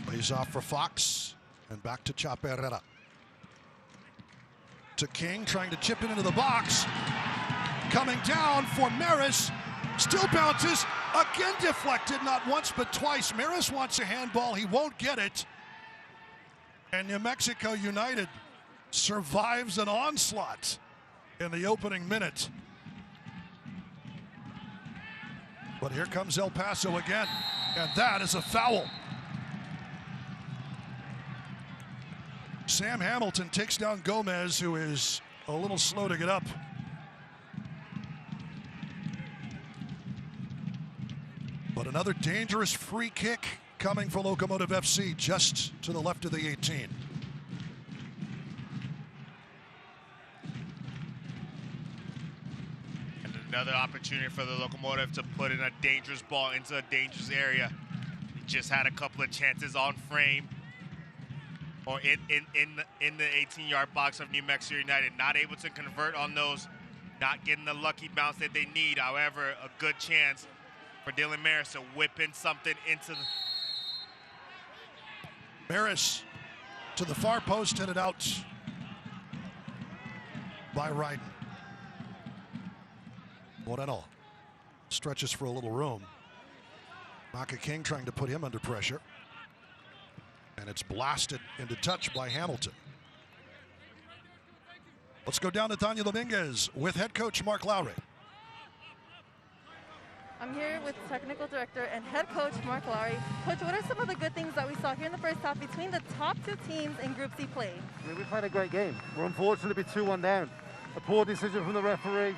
lays off for Fox, and back to Chape Herrera. To King, trying to chip it into the box. Coming down for Maris. Still bounces. Again deflected, not once but twice. Maris wants a handball. He won't get it. And New Mexico United survives an onslaught in the opening minute. But here comes El Paso again, and that is a foul. Sam Hamilton takes down Gomez, who is a little slow to get up. But another dangerous free kick coming for Locomotive FC just to the left of the 18. And another opportunity for the Locomotive to put in a dangerous ball into a dangerous area. He just had a couple of chances on frame or in the 18-yard box of New Mexico United. Not able to convert on those, not getting the lucky bounce that they need. However, a good chance for Dylan Maris to whip in something into the... Maris to the far post, headed out by Ryden. Moreno stretches for a little room. Maka King trying to put him under pressure. And it's blasted into touch by Hamilton. Let's go down to Tanya Dominguez with head coach Mark Lowry. I'm here with technical director and head coach Mark Lowry. Coach, what are some of the good things that we saw here in the first half between the top 2 teams in Group C play? I mean, we've had a great game. We're unfortunate to be 2-1 down. A poor decision from the referee.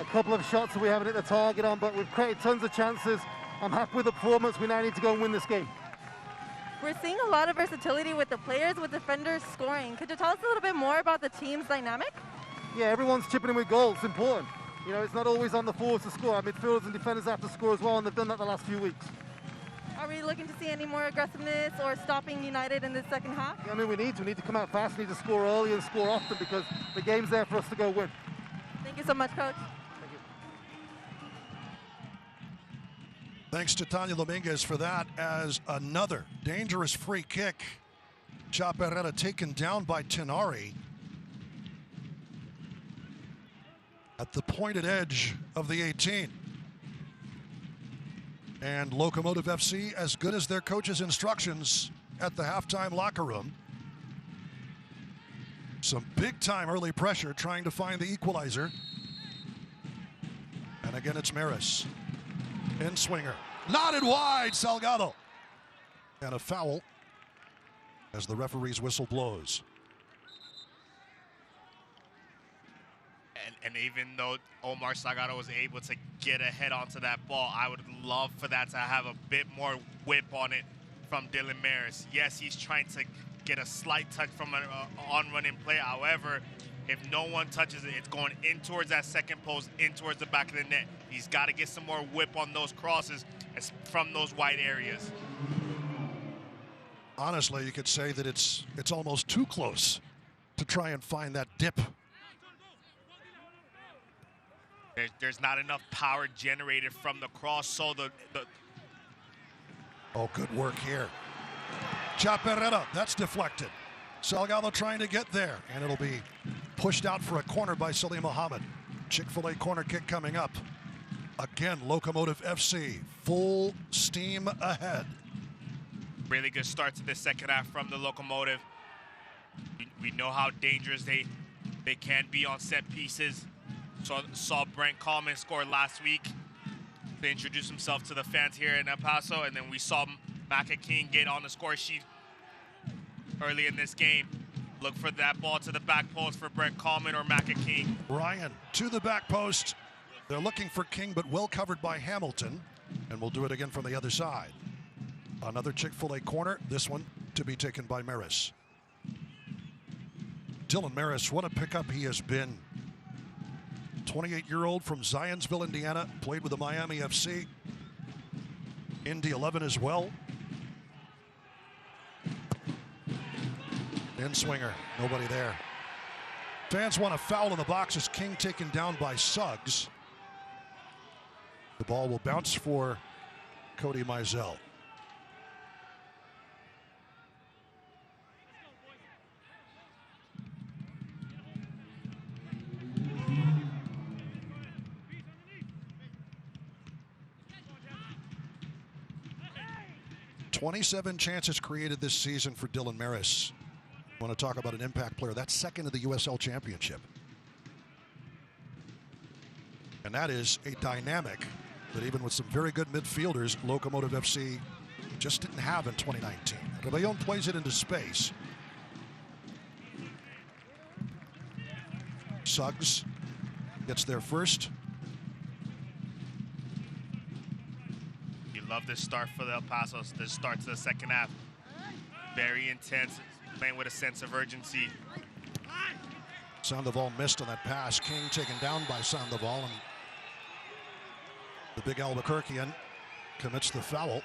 A couple of shots that we haven't hit the target on, but we've created tons of chances. I'm happy with the performance. We now need to go and win this game. We're seeing a lot of versatility with the players, with defenders scoring. Could you tell us a little bit more about the team's dynamic? Yeah, everyone's chipping in with goals. It's important. You know, it's not always on the forwards to score. Our midfielders and defenders have to score as well, and they've done that the last few weeks. Are we looking to see any more aggressiveness or stopping United in the second half? Yeah, I mean, we need to come out fast. We need to score early and score often because the game's there for us to go win. Thank you so much, Coach. Thank you. Thanks to Tanya Dominguez for that, as another dangerous free kick. Chaparreta taken down by Tenari at the pointed edge of the 18. And Locomotive FC, as good as their coach's instructions at the halftime locker room. Some big-time early pressure trying to find the equalizer. And again, it's Maris. In swinger. Nodded wide, Salgado. And a foul as the referee's whistle blows. And even though Omar Salgado was able to get ahead onto that ball, I would love for that to have a bit more whip on it from Dylan Maris. Yes, he's trying to get a slight touch from an on-running play. However, if no one touches it, it's going in towards that second post, in towards the back of the net. He's got to get some more whip on those crosses from those wide areas. Honestly, you could say that it's almost too close to try and find that dip. There's not enough power generated from the cross, so the Oh, good work here. Chaparrera, that's deflected. Salgado trying to get there, and it'll be pushed out for a corner by Salim Mohammed. Chick-fil-A corner kick coming up. Again, Locomotive FC, full steam ahead. Really good start to the second half from the Locomotive. We know how dangerous they can be on set pieces. Saw Brent Coleman score last week to introduce himself to the fans here in El Paso, and then we saw Maka King get on the score sheet early in this game. Look for that ball to the back post for Brent Coleman or Maka King. Ryan to the back post. They're looking for King, but well covered by Hamilton, and we'll do it again from the other side. Another Chick-fil-A corner, this one to be taken by Maris. Dylan Maris, what a pickup he has been. 28-year-old from Zionsville, Indiana, played with the Miami FC. Indy 11 as well. In swinger, nobody there. Fans want a foul in the box as King taken down by Suggs. The ball will bounce for Cody Mizell. .27 chances created this season for Dylan Maris. Want to talk about an impact player? That's second in the USL Championship. And that is a dynamic that even with some very good midfielders, Locomotive FC just didn't have in 2019. Rebellon plays it into space. Suggs gets there first. Love this start for the El Paso, this start to the second half. Very intense, playing with a sense of urgency. Sandoval missed on that pass. King taken down by Sandoval, and the big Albuquerquean commits the foul.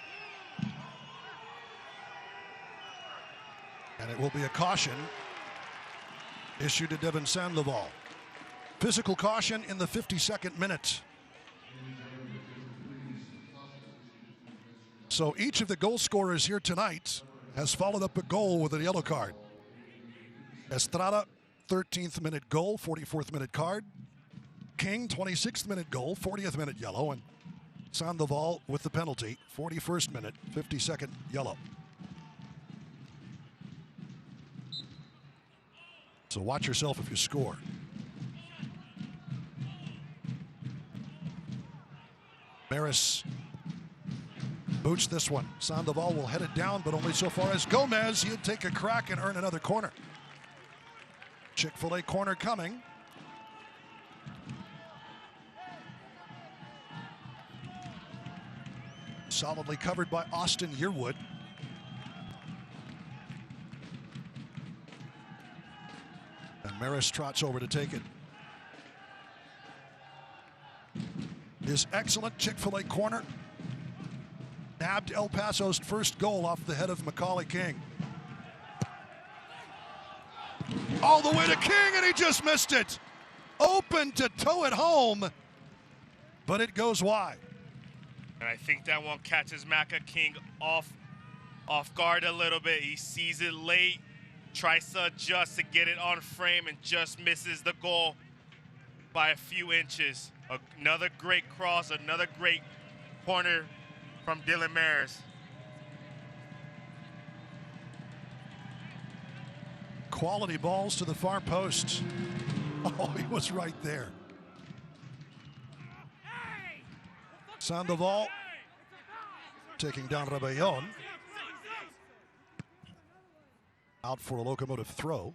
And it will be a caution issued to Devin Sandoval. Physical caution in the 52nd minute. So each of the goal scorers here tonight has followed up a goal with a yellow card. Estrada, 13th minute goal, 44th minute card. King, 26th minute goal, 40th minute yellow. And Sandoval with the penalty, 41st minute, 52nd yellow. So watch yourself if you score. Maris boots this one. Sandoval will head it down, but only so far as Gomez. He'd take a crack and earn another corner. Chick-fil-A corner coming. Solidly covered by Austin Yearwood. And Maris trots over to take it. His excellent Chick-fil-A corner nabbed El Paso's first goal off the head of Macaulay King. All the way to King, and he just missed it. Open to tow it home, but it goes wide. And I think that one catches Maka King off guard a little bit. He sees it late, tries to adjust to get it on frame, and just misses the goal by a few inches. Another great cross, another great corner from Dylan Maris. Quality balls to the far post. Oh, he was right there. Sandoval taking down Rebellon. Out for a Locomotive throw.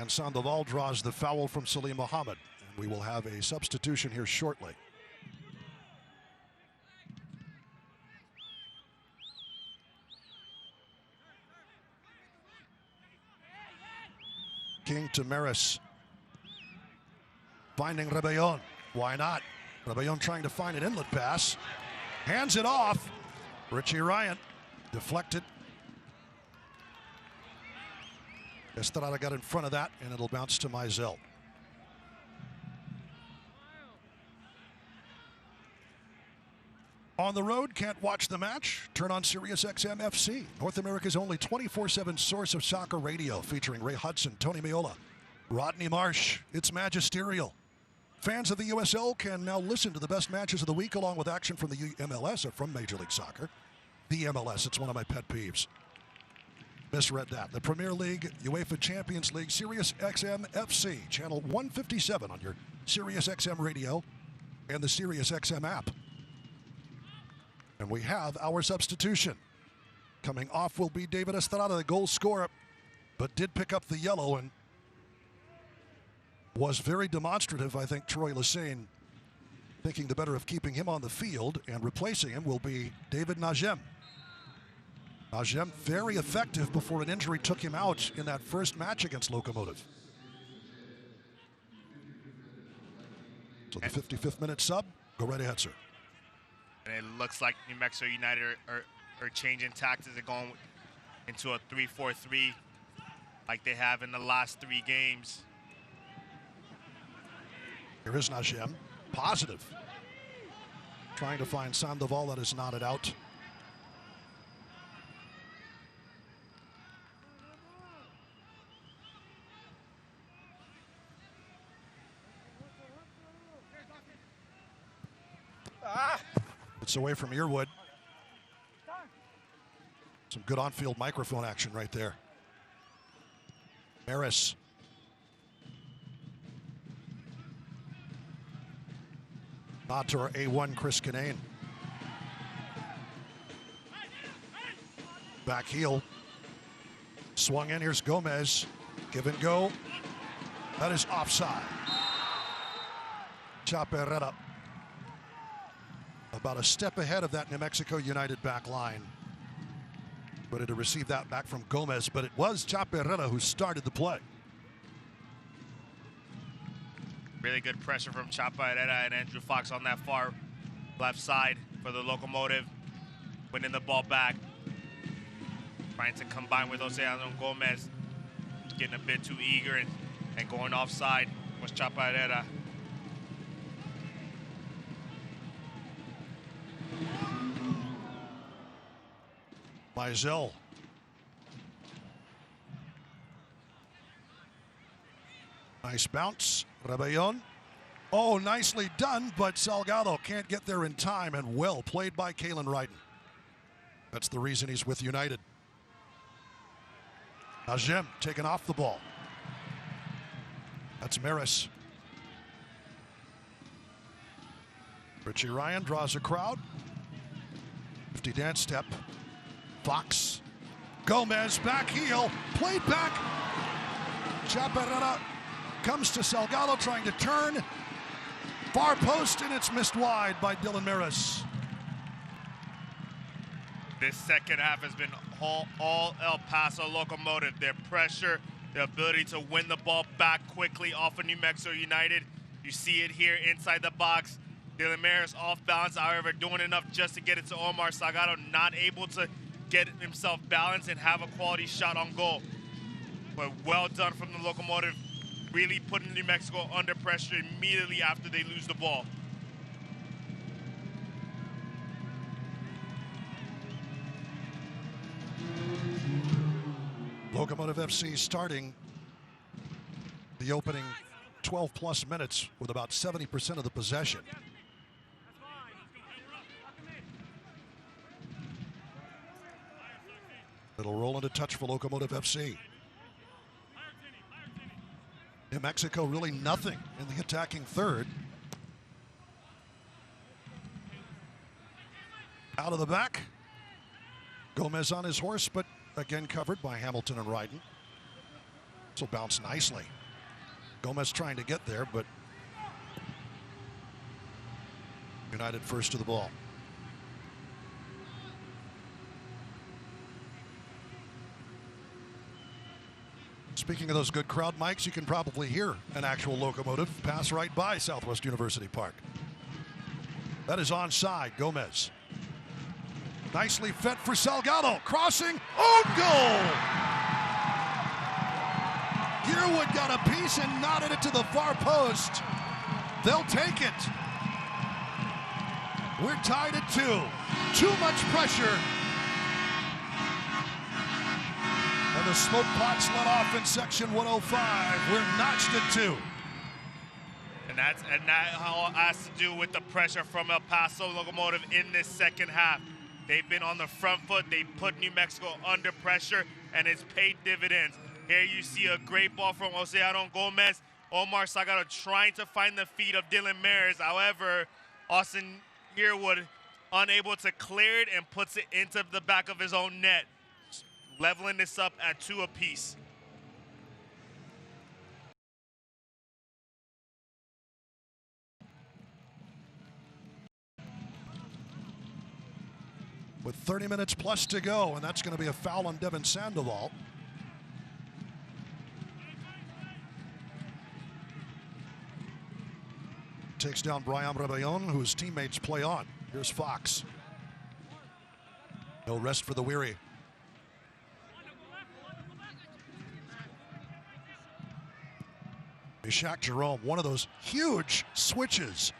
And Sandoval draws the foul from Salim Mohammed. And we will have a substitution here shortly. King to Maris. Finding Rebellon. Why not? Rebellon trying to find an inlet pass. Hands it off. Richie Ryan deflected. Estrada got in front of that, and it'll bounce to Mizell. On the road, can't watch the match? Turn on Sirius XM FC, North America's only 24/7 source of soccer radio, featuring Ray Hudson, Tony Meola, Rodney Marsh. It's magisterial. Fans of the USL can now listen to the best matches of the week along with action from the MLS or from Major League Soccer. The MLS, it's one of my pet peeves. Misread that. The Premier League, UEFA Champions League, Sirius XM FC, channel 157 on your Sirius XM radio and the Sirius XM app. And we have our substitution. Coming off will be David Estrada, the goal scorer, but did pick up the yellow and was very demonstrative. I think Troy Lassane thinking the better of keeping him on the field, and replacing him will be David Najem. Najem very effective before an injury took him out in that first match against Locomotive. So the 55th minute sub, go right ahead, sir. And it looks like New Mexico United are changing tactics. They're going into a 3-4-3 like they have in the last 3 games. Here is Najem, positive. Trying to find Sandoval, that is knotted out. It's away from Earwood. Some good on-field microphone action right there. Maris. Nod to our A1 Chris Kinane. Back heel. Swung in. Here's Gomez. Give and go. That is offside. Chaparrera. About a step ahead of that New Mexico United back line. Ready to receive that back from Gomez, but it was Chaparrera who started the play. Really good pressure from Chaparrera and Andrew Fox on that far left side for the Locomotive. Winning the ball back. Trying to combine with Oceano Gomez. Getting a bit too eager and going offside was Chaparrera. Mizell. Nice bounce. Rebellon. Oh, nicely done, but Salgado can't get there in time, and well played by Kalen Ryden. That's the reason he's with United. Najem taken off the ball. That's Maris. Richie Ryan draws a crowd. 50 dance step. Fox. Gomez back heel. Played back. Chaparrera comes to Salgado trying to turn. Far post, and it's missed wide by Dylan Maris. This second half has been all El Paso Locomotive. Their pressure, their ability to win the ball back quickly off of New Mexico United. You see it here inside the box. Dylan Maris off balance, however, doing enough just to get it to Omar. Salgado not able to get himself balanced and have a quality shot on goal. But well done from the Locomotive, really putting New Mexico under pressure immediately after they lose the ball. Locomotive FC starting the opening 12-plus minutes with about 70% of the possession. It'll roll into touch for Locomotive FC. New Mexico really nothing in the attacking third. Out of the back. Gomez on his horse, but again covered by Hamilton and Ryden. This will bounce nicely. Gomez trying to get there, but United first to the ball. Speaking of those good crowd mics, you can probably hear an actual Locomotive pass right by Southwest University Park. That is onside. Gomez. Nicely fed for Salgado. Crossing. Own goal! Yearwood got a piece and knotted it to the far post. They'll take it. We're tied at 2. Too much pressure. And the smoke pots let off in section 105. We're notched at 2. And that all has to do with the pressure from El Paso Locomotive in this second half. They've been on the front foot. They put New Mexico under pressure, and it's paid dividends. Here you see a great ball from Jose Aaron Gomez. Omar Salgado trying to find the feet of Dylan Mares. However, Austin Yearwood unable to clear it and puts it into the back of his own net, leveling this up at 2 apiece. With 30 minutes plus to go, and that's going to be a foul on Devin Sandoval. Takes down Brian Rebellon, whose teammates play on. Here's Fox. No rest for the weary. Ishak Jerome, one of those huge switches.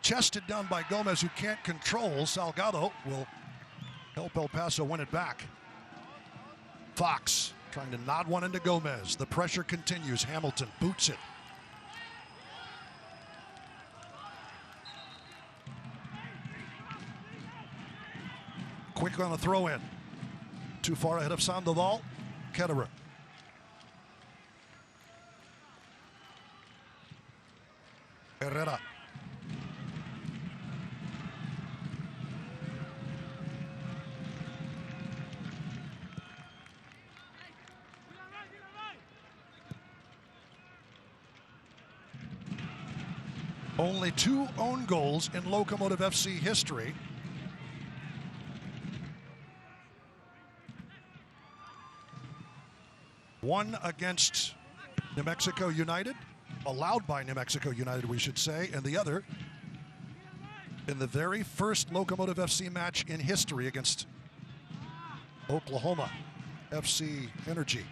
Chested down by Gomez, who can't control. Salgado will help El Paso win it back. Fox trying to nod one into Gomez. The pressure continues. Hamilton boots it. Quick on a throw in. Too far ahead of Sandoval. Ketterer. Herrera. Only 2 own goals in Locomotive FC history. One against New Mexico United, allowed by New Mexico United, we should say, and the other in the very first Locomotive FC match in history against Oklahoma FC Energy.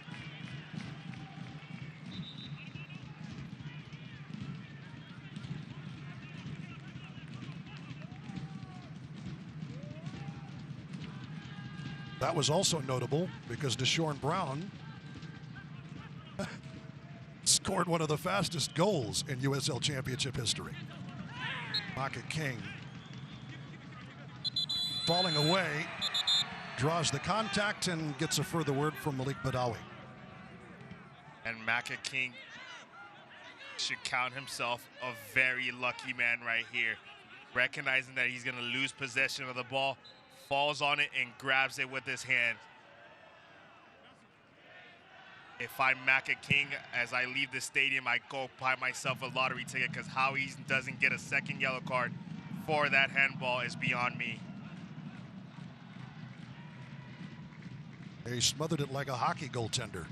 That was also notable because Deshaun Brown scored one of the fastest goals in USL Championship history. Maka King falling away, draws the contact and gets a further word from Malik Badawi. And Maka King should count himself a very lucky man right here, recognizing that he's going to lose possession of the ball, falls on it and grabs it with his hand. If I'm Maka King, as I leave the stadium, I go buy myself a lottery ticket, because how he doesn't get a second yellow card for that handball is beyond me. He smothered it like a hockey goaltender.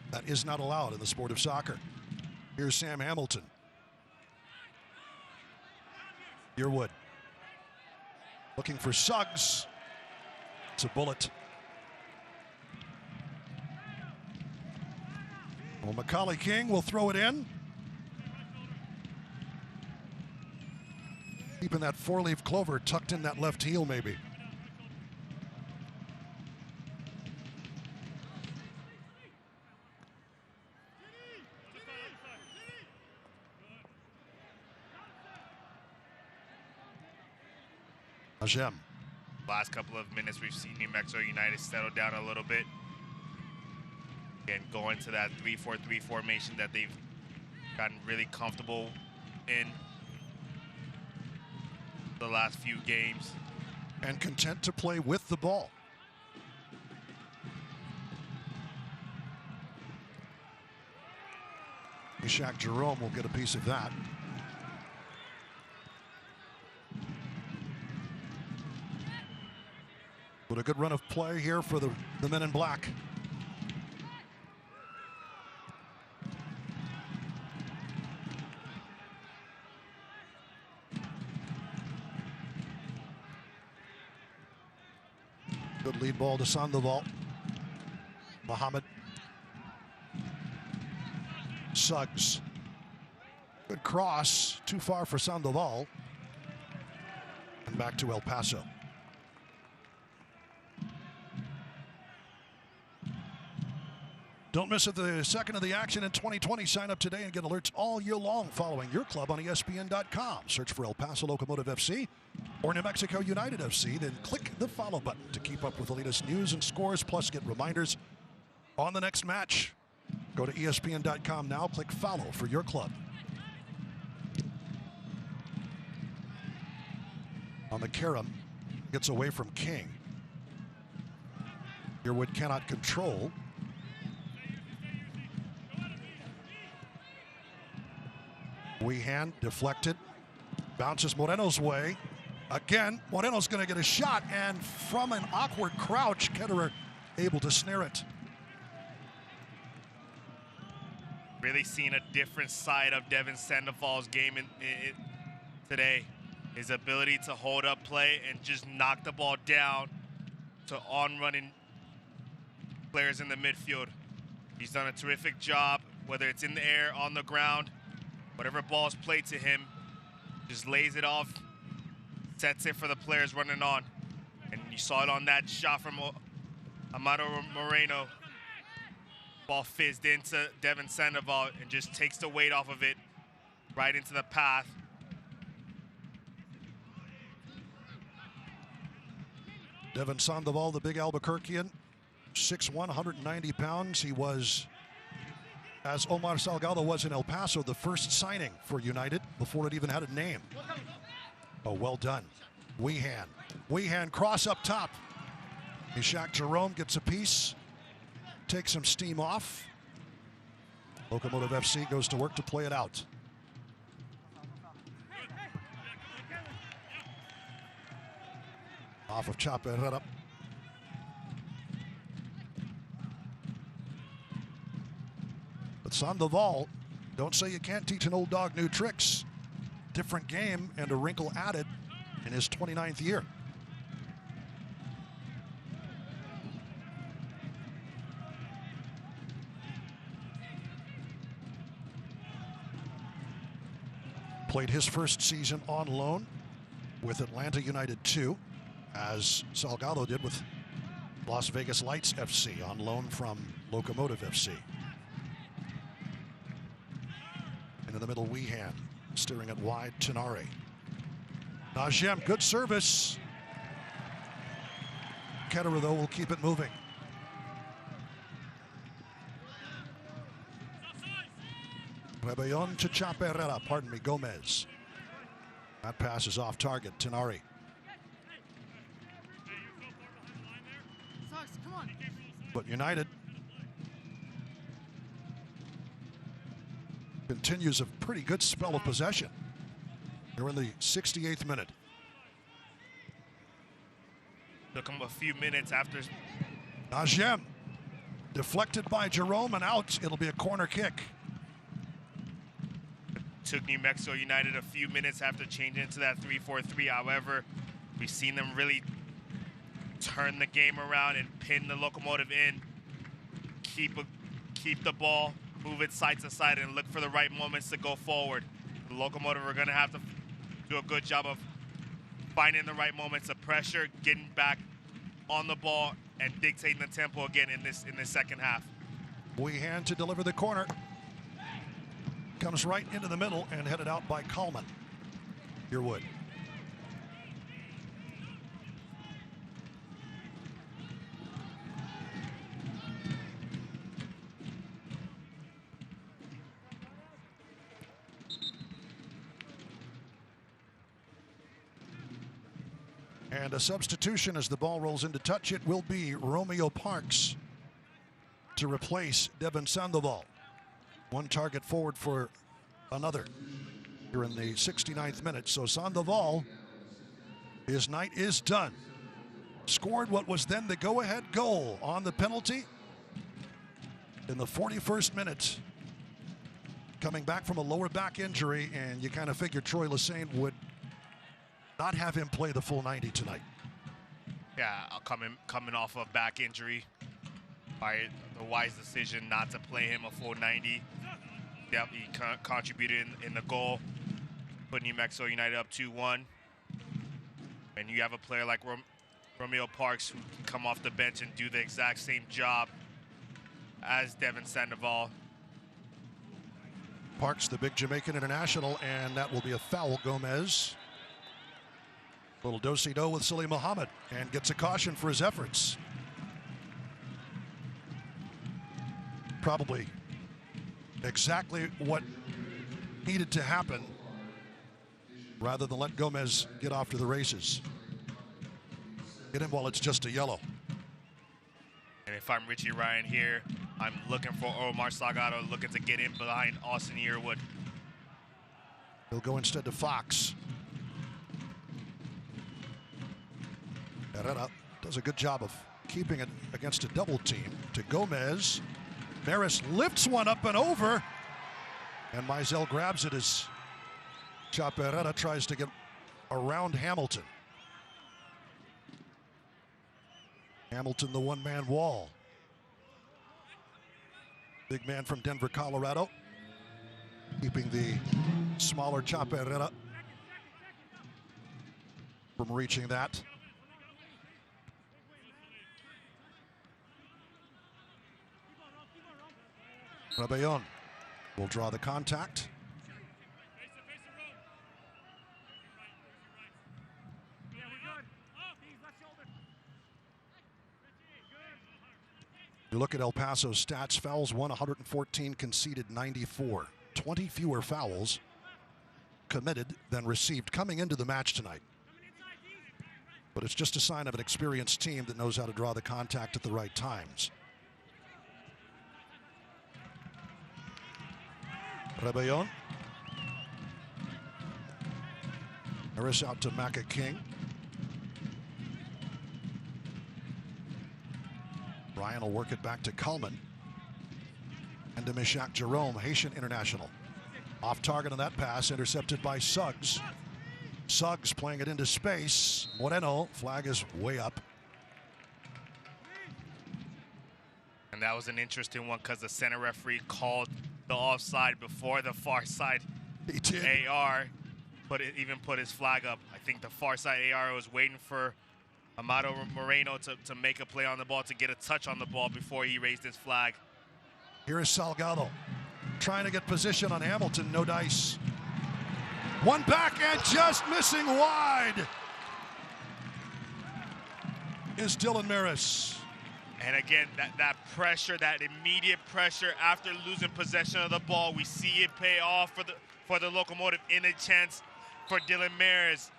That is not allowed in the sport of soccer. Here's Sam Hamilton. Yearwood looking for Suggs. It's a bullet. Well, Macaulay King will throw it in. Keeping that 4-leaf clover tucked in that left heel, maybe. Ajem. Last couple of minutes, we've seen New Mexico United settle down a little bit and go into that 3-4-3 formation that they've gotten really comfortable in the last few games. And content to play with the ball. Ishak Jerome will get a piece of that. But a good run of play here for the men in black. Good lead ball to Sandoval. Muhammad. Suggs. Good cross. Too far for Sandoval. And back to El Paso. Don't miss the second of the action in 2020. Sign up today and get alerts all year long following your club on ESPN.com. Search for El Paso Locomotive FC or New Mexico United FC, then click the follow button to keep up with the latest news and scores, plus get reminders on the next match. Go to ESPN.com now, click follow for your club. On the carom, gets away from King. Yearwood cannot control. Wehan deflected, bounces Moreno's way. Again, Moreno's going to get a shot, and from an awkward crouch, Ketterer able to snare it. Really seeing a different side of Devin Sandoval's game today. His ability to hold up play and just knock the ball down to on-running players in the midfield. He's done a terrific job, whether it's in the air, on the ground. Whatever ball is played to him, just lays it off, sets it for the players running on. And you saw it on that shot from Amado Moreno. Ball fizzed into Devin Sandoval and just takes the weight off of it right into the path. Devin Sandoval, the big Albuquerquean, 6'1", 190 pounds. He was, as Omar Salgado was in El Paso, the first signing for United before it even had a name. Oh, well done. Wehan cross up top. Ishak Jerome gets a piece, takes some steam off. Locomotive FC goes to work to play it out. Off of Chaparrera. But Sandoval, don't say you can't teach an old dog new tricks. Different game and a wrinkle added in his 29th year. Played his first season on loan with Atlanta United 2, as Salgado did with Las Vegas Lights FC on loan from Locomotive FC. And in the middle, Wehan steering it wide, Tenare. Najem, good service. Ketterer, though, will keep it moving. Rebellon to Chaparrera, pardon me, Gomez. That pass is off target, Tenare. But United continues a pretty good spell of possession. They're in the 68th minute. Took him a few minutes after. Najem, deflected by Jerome and out. It'll be a corner kick. Took New Mexico United a few minutes after changing into that 3-4-3. However, we've seen them really turn the game around and pin the Locomotive in. Keep the ball, move it side to side, and look for the right moments to go forward. The Locomotive are going to have to do a good job of finding the right moments of pressure, getting back on the ball, and dictating the tempo again in this second half. Wehan to deliver the corner. Comes right into the middle and headed out by Coleman. Yearwood. And a substitution as the ball rolls into touch. It will be Romeo Parks to replace Devin Sandoval. One target forward for another here in the 69th minute. So Sandoval, his night is done. Scored what was then the go-ahead goal on the penalty in the 41st minute. Coming back from a lower back injury, and you kind of figured Troy Lesesne would not have him play the full 90 tonight. Yeah, coming off a back injury. By the wise decision not to play him a full 90. Yep, he contributed in the goal, put New Mexico United up 2-1. And you have a player like Romeo Parks who can come off the bench and do the exact same job as Devin Sandoval. Parks, the big Jamaican international, and that will be a foul. Gomez. Little do-si-do with Salih Muhammad, and gets a caution for his efforts. Probably exactly what needed to happen rather than let Gomez get off to the races. Get him while it's just a yellow. And if I'm Richie Ryan here, I'm looking for Omar Salgado, looking to get in behind Austin Yearwood. He'll go instead to Fox. Herrera does a good job of keeping it against a double team to Gomez. Maris lifts one up and over, and Mizell grabs it as Chapa Herrera tries to get around Hamilton. Hamilton, the one-man wall. Big man from Denver, Colorado, keeping the smaller Chapa Herrera from reaching that. Rebellon will draw the contact. You look at El Paso's stats: fouls won 114, conceded 94. 20 fewer fouls committed than received coming into the match tonight. But it's just a sign of an experienced team that knows how to draw the contact at the right times. Rebellon. Harris out to Macca King. Ryan will work it back to Cullman. And to Mishak Jerome, Haitian international. Off target on that pass, intercepted by Suggs. Suggs playing it into space. Moreno, flag is way up. And that was an interesting one because the center referee called the offside before the far side he did. AR even put his flag up. I think the far side AR was waiting for Amado Moreno to make a play on the ball, to get a touch on the ball before he raised his flag. Here is Salgado trying to get position on Hamilton. No dice. One back and just missing wide is Dylan Maris. And again, that pressure, that immediate pressure after losing possession of the ball, we see it pay off for the Locomotive in a chance for Dylan Maris.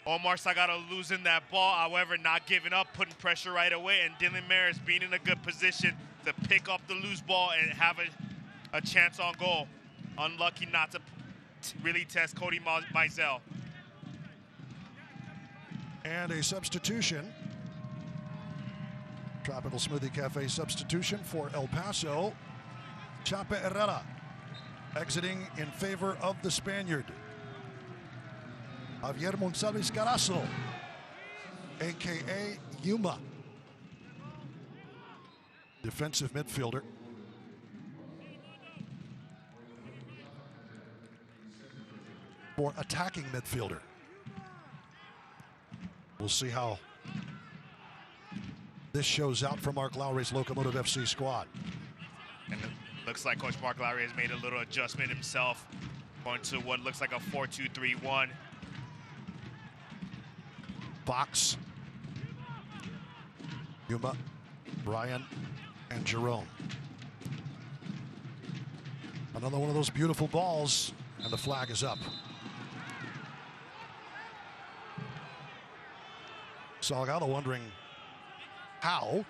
Omar Salgado losing that ball, however, not giving up, putting pressure right away, and Dylan Maris being in a good position to pick up the loose ball and have a chance on goal. Unlucky not to really test Cody Mizell. And a substitution. Tropical Smoothie Cafe substitution for El Paso. Chapa Herrera exiting in favor of the Spaniard. Javier Monsalves Carazo, a.k.a. Yuma. Defensive midfielder. For attacking midfielder. We'll see how this shows out for Mark Lowry's Locomotive FC squad. And it looks like Coach Mark Lowry has made a little adjustment himself, going to what looks like a 4-2-3-1. Fox, Yuma, Bryan, and Jerome. Another one of those beautiful balls, and the flag is up. Salgado wondering how.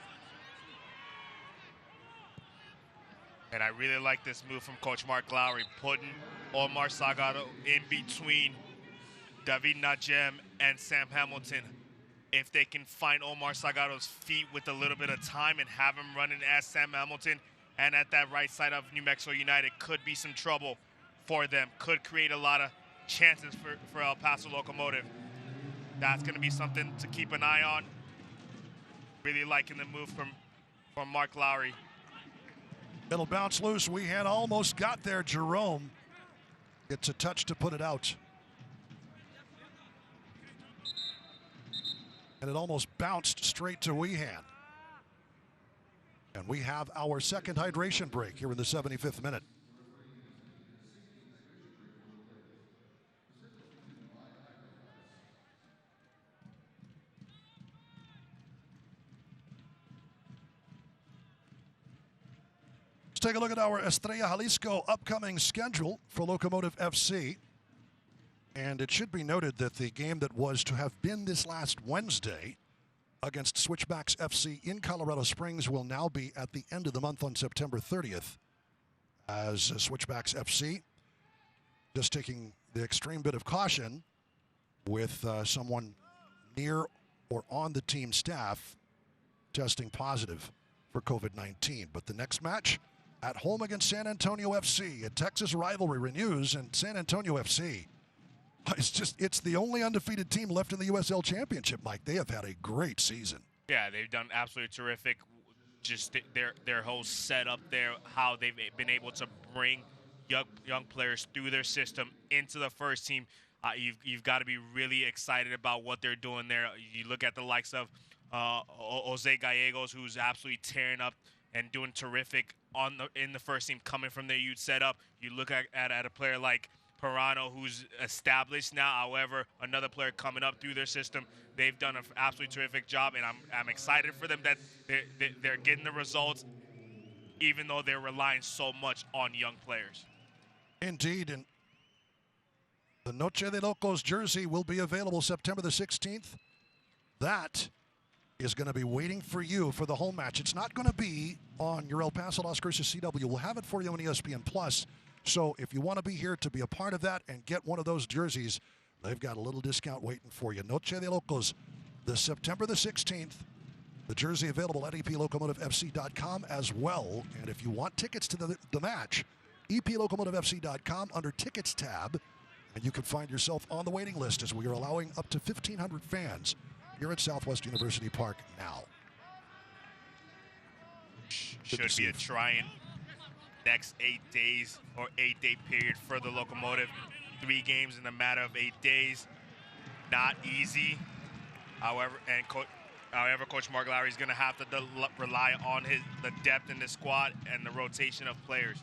And I really like this move from Coach Mark Lowry, putting Omar Salgado in between David Najem and Sam Hamilton. If they can find Omar Salgado's feet with a little bit of time and have him running as Sam Hamilton and at that right side of New Mexico United, could be some trouble for them. Could create a lot of chances for El Paso Locomotive. That's going to be something to keep an eye on. Really liking the move from Mark Lowry. It'll bounce loose. We had almost got there. Jerome gets a touch to put it out. And it almost bounced straight to Wehan. And we have our second hydration break here in the 75th minute. Let's take a look at our Estrella Jalisco upcoming schedule for Locomotive FC. And it should be noted that the game that was to have been this last Wednesday against Switchbacks FC in Colorado Springs will now be at the end of the month on September 30th, as Switchbacks FC just taking the extreme bit of caution with someone near or on the team staff testing positive for COVID-19. But the next match at home against San Antonio FC, a Texas rivalry renews, and San Antonio FC, it's the only undefeated team left in the USL Championship, Mike. They have had a great season. Yeah, they've done absolutely terrific. Just their whole setup there, how they've been able to bring young players through their system into the first team. You've got to be really excited about what they're doing there. You look at the likes of Jose Gallegos, who's absolutely tearing up and doing terrific in the first team, coming from their youth setup. You look at a player like Pirano, who's established now. However, another player coming up through their system. They've done an absolutely terrific job, and I'm excited for them that they're getting the results, even though they're relying so much on young players. Indeed, and the Noche de Locos jersey will be available September the 16th. That is going to be waiting for you for the home match. It's not going to be on your El Paso Las Cruces CW. We'll have it for you on ESPN Plus. So if you want to be here to be a part of that and get one of those jerseys, they've got a little discount waiting for you. Noche de Locos, the September the 16th. The jersey available at eplocomotivefc.com as well. And if you want tickets to the match, eplocomotivefc.com under Tickets tab, and you can find yourself on the waiting list, as we are allowing up to 1,500 fans here at Southwest University Park now. Should be a trying next 8 days or 8-day period for the Locomotive. 3 games in a matter of 8 days. Not easy. However, Coach Mark Lowry is going to have to rely on the depth in the squad and the rotation of players.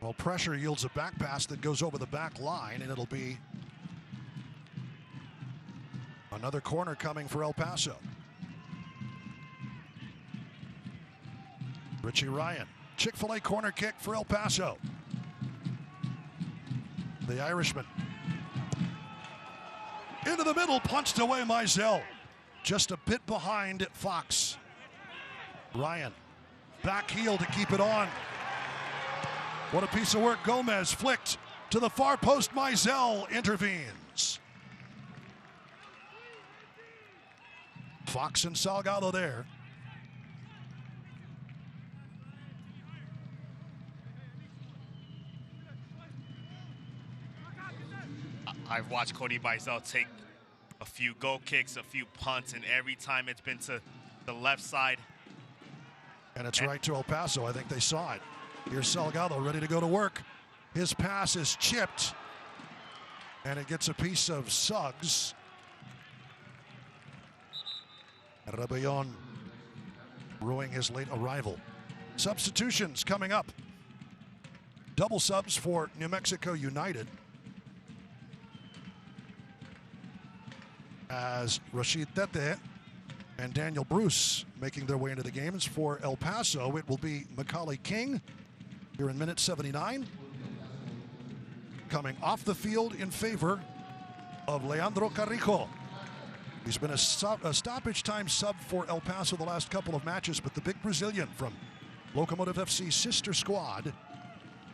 Well, pressure yields a back pass that goes over the back line, and it'll be another corner coming for El Paso. Richie Ryan. Chick-fil-A corner kick for El Paso. The Irishman. Into the middle, punched away Mizell. Just a bit behind Fox. Ryan. Back heel to keep it on. What a piece of work. Gomez flicked to the far post. Mizell intervenes. Fox and Salgado there. I've watched Cody Mizell take a few goal kicks, a few punts, and every time it's been to the left side. And it's right to El Paso. I think they saw it. Here's Salgado ready to go to work. His pass is chipped, and it gets a piece of Suggs. Rebellon ruining his late arrival. Substitutions coming up. Double subs for New Mexico United, as Rashid Tete and Daniel Bruce making their way into the games. For El Paso, it will be Macaulay King here in minute 79, coming off the field in favor of Leandro Carrijo. He's been a stoppage time sub for El Paso the last couple of matches, but the big Brazilian from Locomotive FC's sister squad,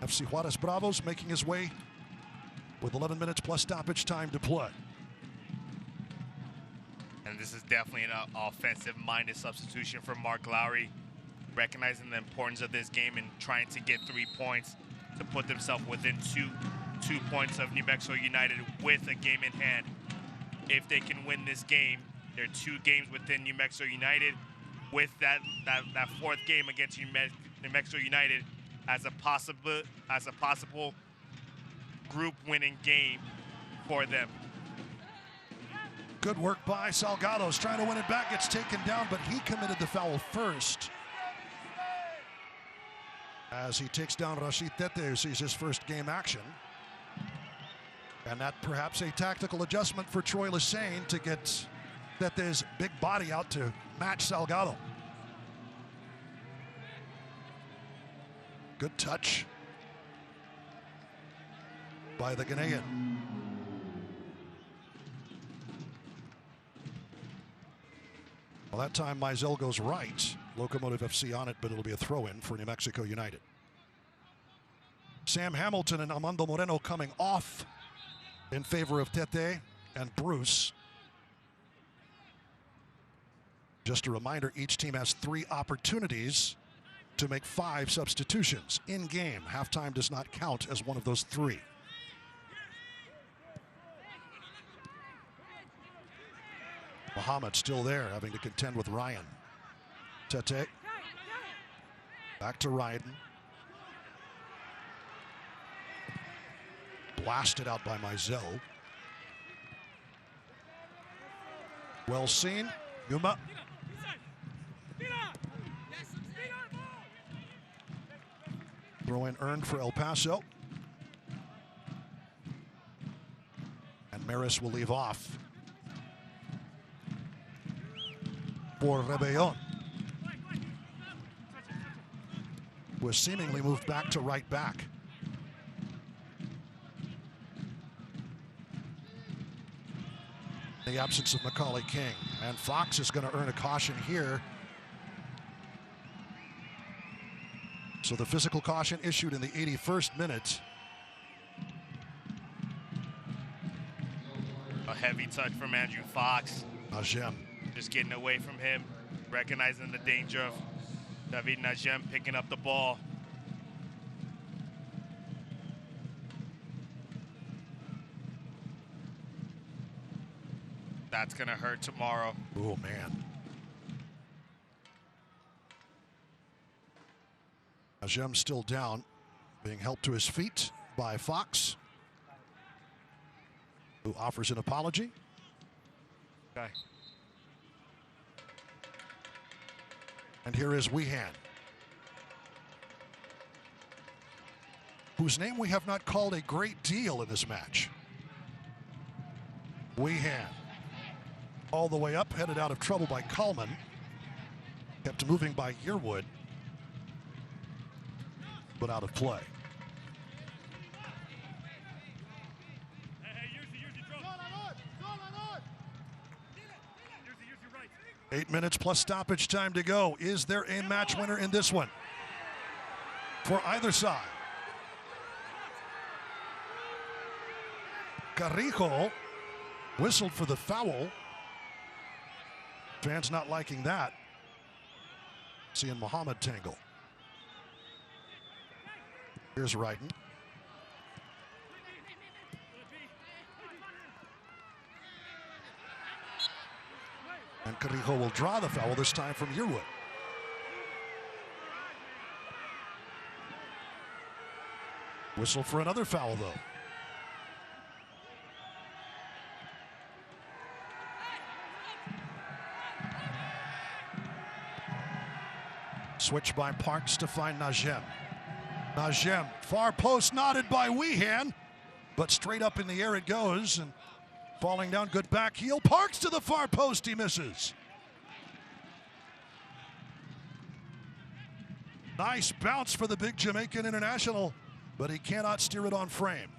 FC Juarez Bravos, making his way with 11 minutes plus stoppage time to play. And this is definitely an offensive-minded substitution for Mark Lowry, recognizing the importance of this game and trying to get 3 points to put themselves within two points of New Mexico United with a game in hand. If they can win this game, they're 2 games within New Mexico United, with that fourth game against New Mexico United as a possible group winning game for them. Good work by Salgado's trying to win it back. Gets taken down, but he committed the foul first. As he takes down Rashid Tete, who sees his first game action. And that perhaps a tactical adjustment for Troy Lesane to get Tete's big body out to match Salgado. Good touch by the Ghanaian. Well, that time Mizell goes right. Locomotive FC on it, but it'll be a throw-in for New Mexico United. Sam Hamilton and Armando Moreno coming off in favor of Tete and Bruce. Just a reminder, each team has 3 opportunities to make 5 substitutions in game. Halftime does not count as one of those 3. Muhammad still there, having to contend with Ryan. Tete. Back to Ryan. Blasted out by Mizell. Well seen. Yuma. Throw in earned for El Paso. And Maris will leave off for Rebellon, who has seemingly moved back to right back. The absence of Macaulay King, and Fox is going to earn a caution here. So the physical caution issued in the 81st minute. A heavy touch from Andrew Fox. Najem. Just getting away from him, recognizing the danger of David Najem picking up the ball. That's going to hurt tomorrow. Oh, man. Najem still down, being helped to his feet by Fox, who offers an apology. Okay. And here is Wehan, whose name we have not called a great deal in this match. Wehan, all the way up, headed out of trouble by Coleman. Kept moving by Yearwood, but out of play. 8 minutes plus stoppage time to go. Is there a match winner in this one? For either side. Carrijo whistled for the foul. Fans not liking that. Seeing Muhammad tangle. Here's Wrighton. And Carrijo will draw the foul, this time from Yearwood. Whistle for another foul, though. Switch by Parks to find Najem. Najem, far post, knotted by Wehan, but straight up in the air it goes, and falling down, good back heel. Parks to the far post, he misses. Nice bounce for the big Jamaican international, but he cannot steer it on frame.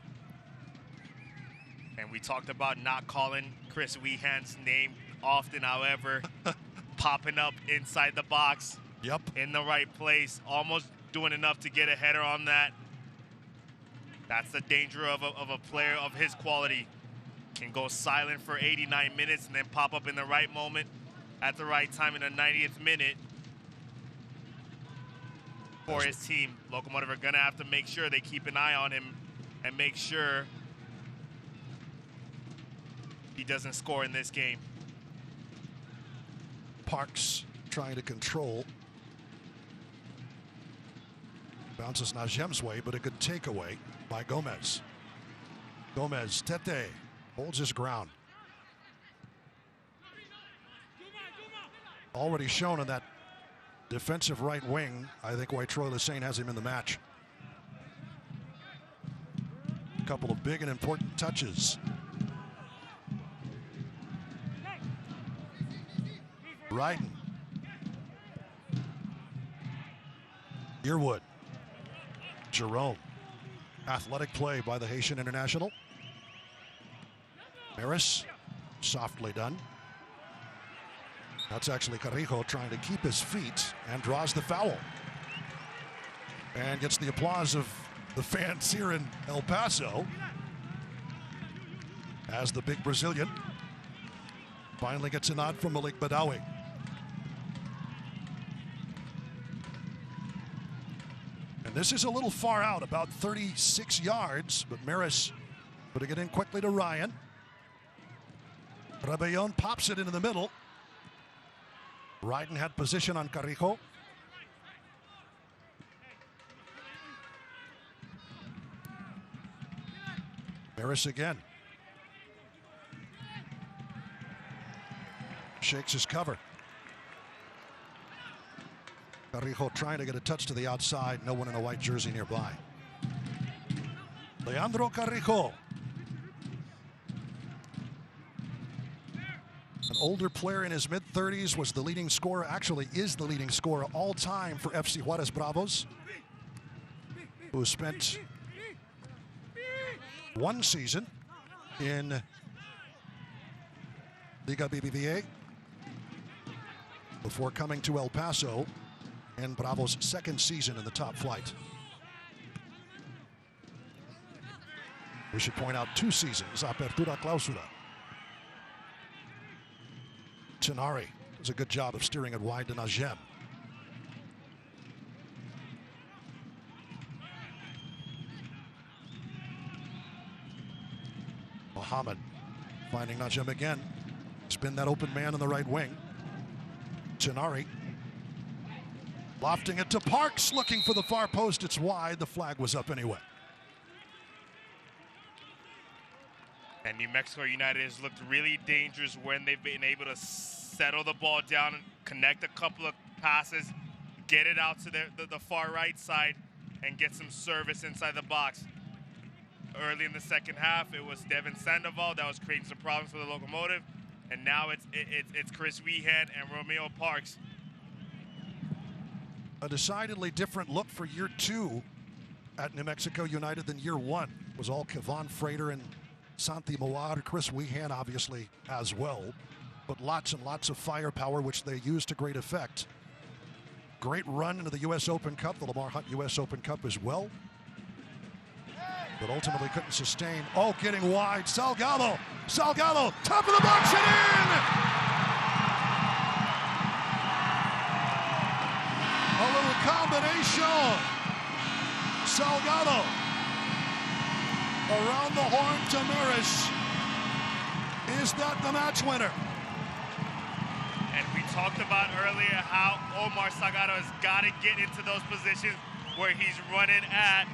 And we talked about not calling Chris Wehan's name often, however, popping up inside the box Yep. In the right place, almost doing enough to get a header on that. That's the danger of a player of his quality. Can go silent for 89 minutes and then pop up in the right moment at the right time in the 90th minute for his team. Locomotive are going to have to make sure they keep an eye on him and make sure he doesn't score in this game. Parks trying to control. Bounces Najem's way, but a good takeaway by Gomez. Gomez, Tete, holds his ground. Already shown on that defensive right wing. I think why Troy Lesesne has him in the match. A couple of big and important touches. Ryden. Yearwood. Jerome. Athletic play by the Haitian international. Maris, softly done. That's actually Carrijo trying to keep his feet and draws the foul. And gets the applause of the fans here in El Paso as the big Brazilian finally gets a nod from Malik Badawi. And this is a little far out, about 36 yards, but Maris putting it in quickly to Ryan. Rebellon pops it into the middle. Ryden had position on Carrijo. Maris again. Shakes his cover. Carrijo trying to get a touch to the outside. No one in a white jersey nearby. Leandro Carrijo. An older player in his mid-30s, was the leading scorer, actually is the leading scorer all time for FC Juarez Bravos, who spent one season in Liga BBVA before coming to El Paso in Bravos' second season in the top flight. We should point out 2 seasons, Apertura Clausura. Tenari does a good job of steering it wide to Najem. Mohammed finding Najem again. Spin that open man on the right wing. Tenari lofting it to Parks, looking for the far post. It's wide. The flag was up anyway. And New Mexico United has looked really dangerous when they've been able to settle the ball down and connect a couple of passes, get it out to the far right side, and get some service inside the box. Early in the second half, it was Devin Sandoval that was creating some problems for the Locomotive, and now it's Chris Wehan and Romeo Parks. A decidedly different look for year 2 at New Mexico United than year 1. It was all Kevon Frater and Santi Moar, Chris Wehan obviously as well, but lots and lots of firepower, which they used to great effect. Great run into the U.S. Open Cup, the Lamar Hunt U.S. Open Cup as well, but ultimately couldn't sustain. Oh, getting wide, Salgado, top of the box and in! A little combination, Salgado. Around the horn to Maris. Is that the match winner? And we talked about earlier how Omar Salgado has got to get into those positions where he's running at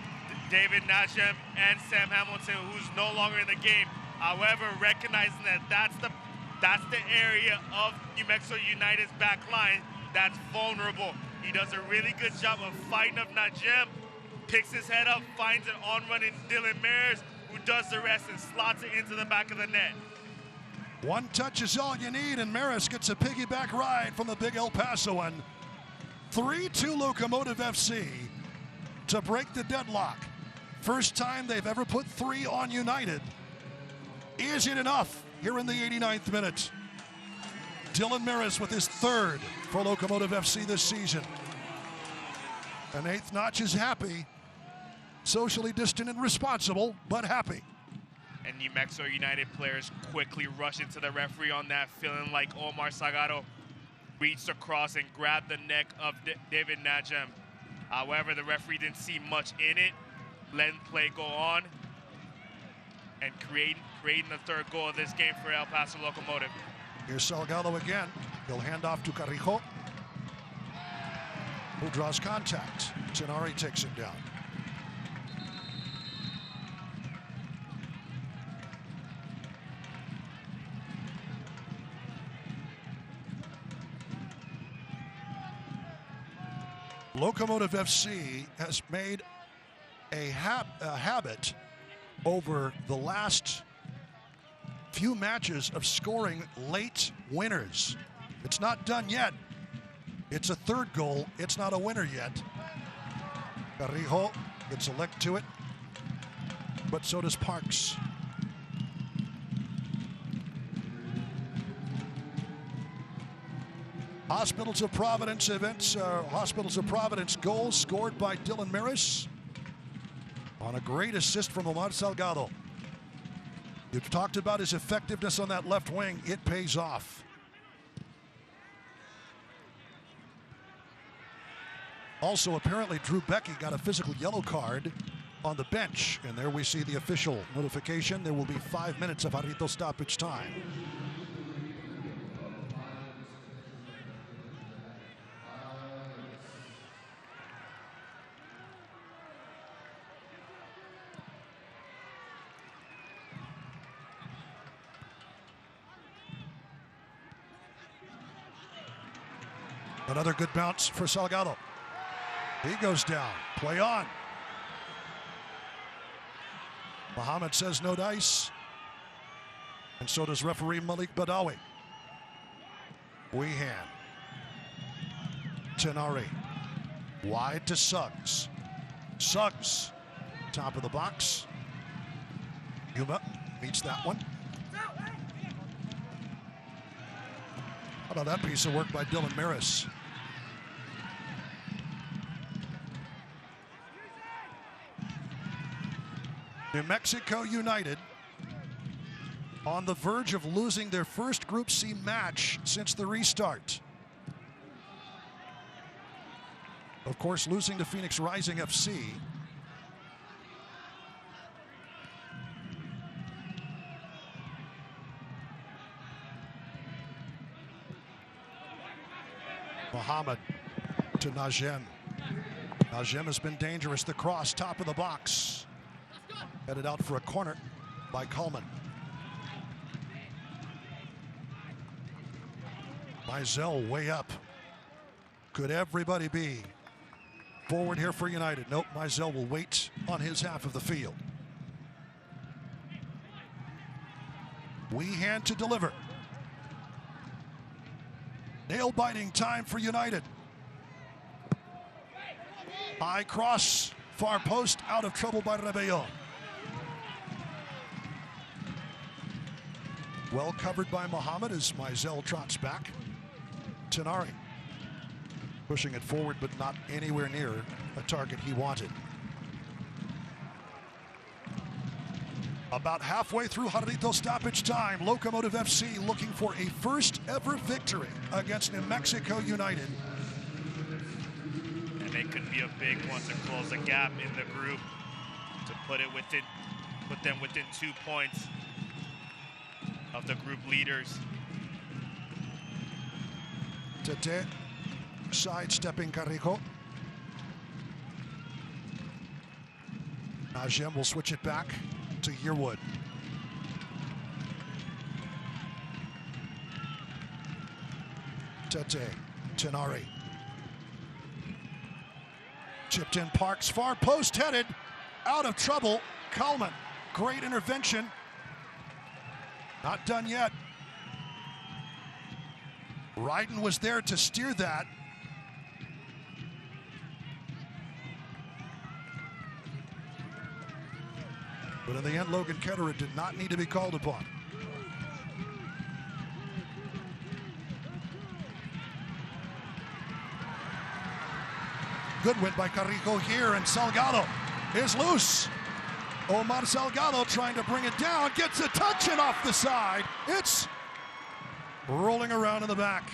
David Najem and Sam Hamilton, who's no longer in the game. However, recognizing that that's the area of New Mexico United's back line that's vulnerable. He does a really good job of fighting up Najem, picks his head up, finds an on-running Dylan Mares, who does the rest and slots it into the back of the net. One touch is all you need, and Maris gets a piggyback ride from the big El Pasoan. 3-2 Locomotive FC to break the deadlock. First time they've ever put 3 on United. Is it enough here in the 89th minute? Dylan Maris with his third for Locomotive FC this season. And Eighth Notch is happy, socially distant and responsible, but happy. And New Mexico United players quickly rush into the referee on that, feeling like Omar Salgado reached across and grabbed the neck of David Najem. However, the referee didn't see much in it, letting play go on, and creating the third goal of this game for El Paso Locomotive. Here's Salgado again. He'll hand off to Carrijo, who draws contact. Tenari takes him down. Locomotive FC has made a habit over the last few matches of scoring late winners. It's not done yet. It's a third goal. It's not a winner yet. Carrijo gets a lick to it, but so does Parks. Hospitals of Providence Hospitals of Providence goal scored by Dylan Maris on a great assist from Omar Salgado. You've talked about his effectiveness on that left wing. It pays off. Also, apparently, Drew Becky got a physical yellow card on the bench. And there we see the official notification. There will be 5 minutes of Jarrito stoppage time. Another good bounce for Salgado. He goes down. Play on. Muhammad says no dice. And so does referee Malik Badawi. Weehan. Tenari. Wide to Suggs. Suggs. Top of the box. Yuma meets that one. How about that piece of work by Dylan Maris? New Mexico United on the verge of losing their first Group C match since the restart. Of course, losing to Phoenix Rising FC. Muhammad to Najem. Najem has been dangerous. The cross, top of the box. Headed out for a corner by Coleman. Mizell way up. Could everybody be forward here for United? Nope, Mizell will wait on his half of the field. Weehan to deliver. Nail-biting time for United. High cross, far post, out of trouble by Rebellon. Well covered by Muhammad as Mizell trots back. Tenari pushing it forward, but not anywhere near a target he wanted. About halfway through Jarrito stoppage time, Locomotive FC looking for a first ever victory against New Mexico United. And it could be a big one to close the gap in the group, to put them within 2 points of the group leaders. Tete sidestepping Carrijo. Najem will switch it back to Yearwood. Tete, Tenari. Chipped in Parks, far post headed, out of trouble. Coleman, great intervention. Not done yet. Ryden was there to steer that. But in the end, Logan Ketterer did not need to be called upon. good win by Carrijo here, and Salgado is loose. Omar Salgado trying to bring it down, gets a touch and off the side. It's rolling around in the back.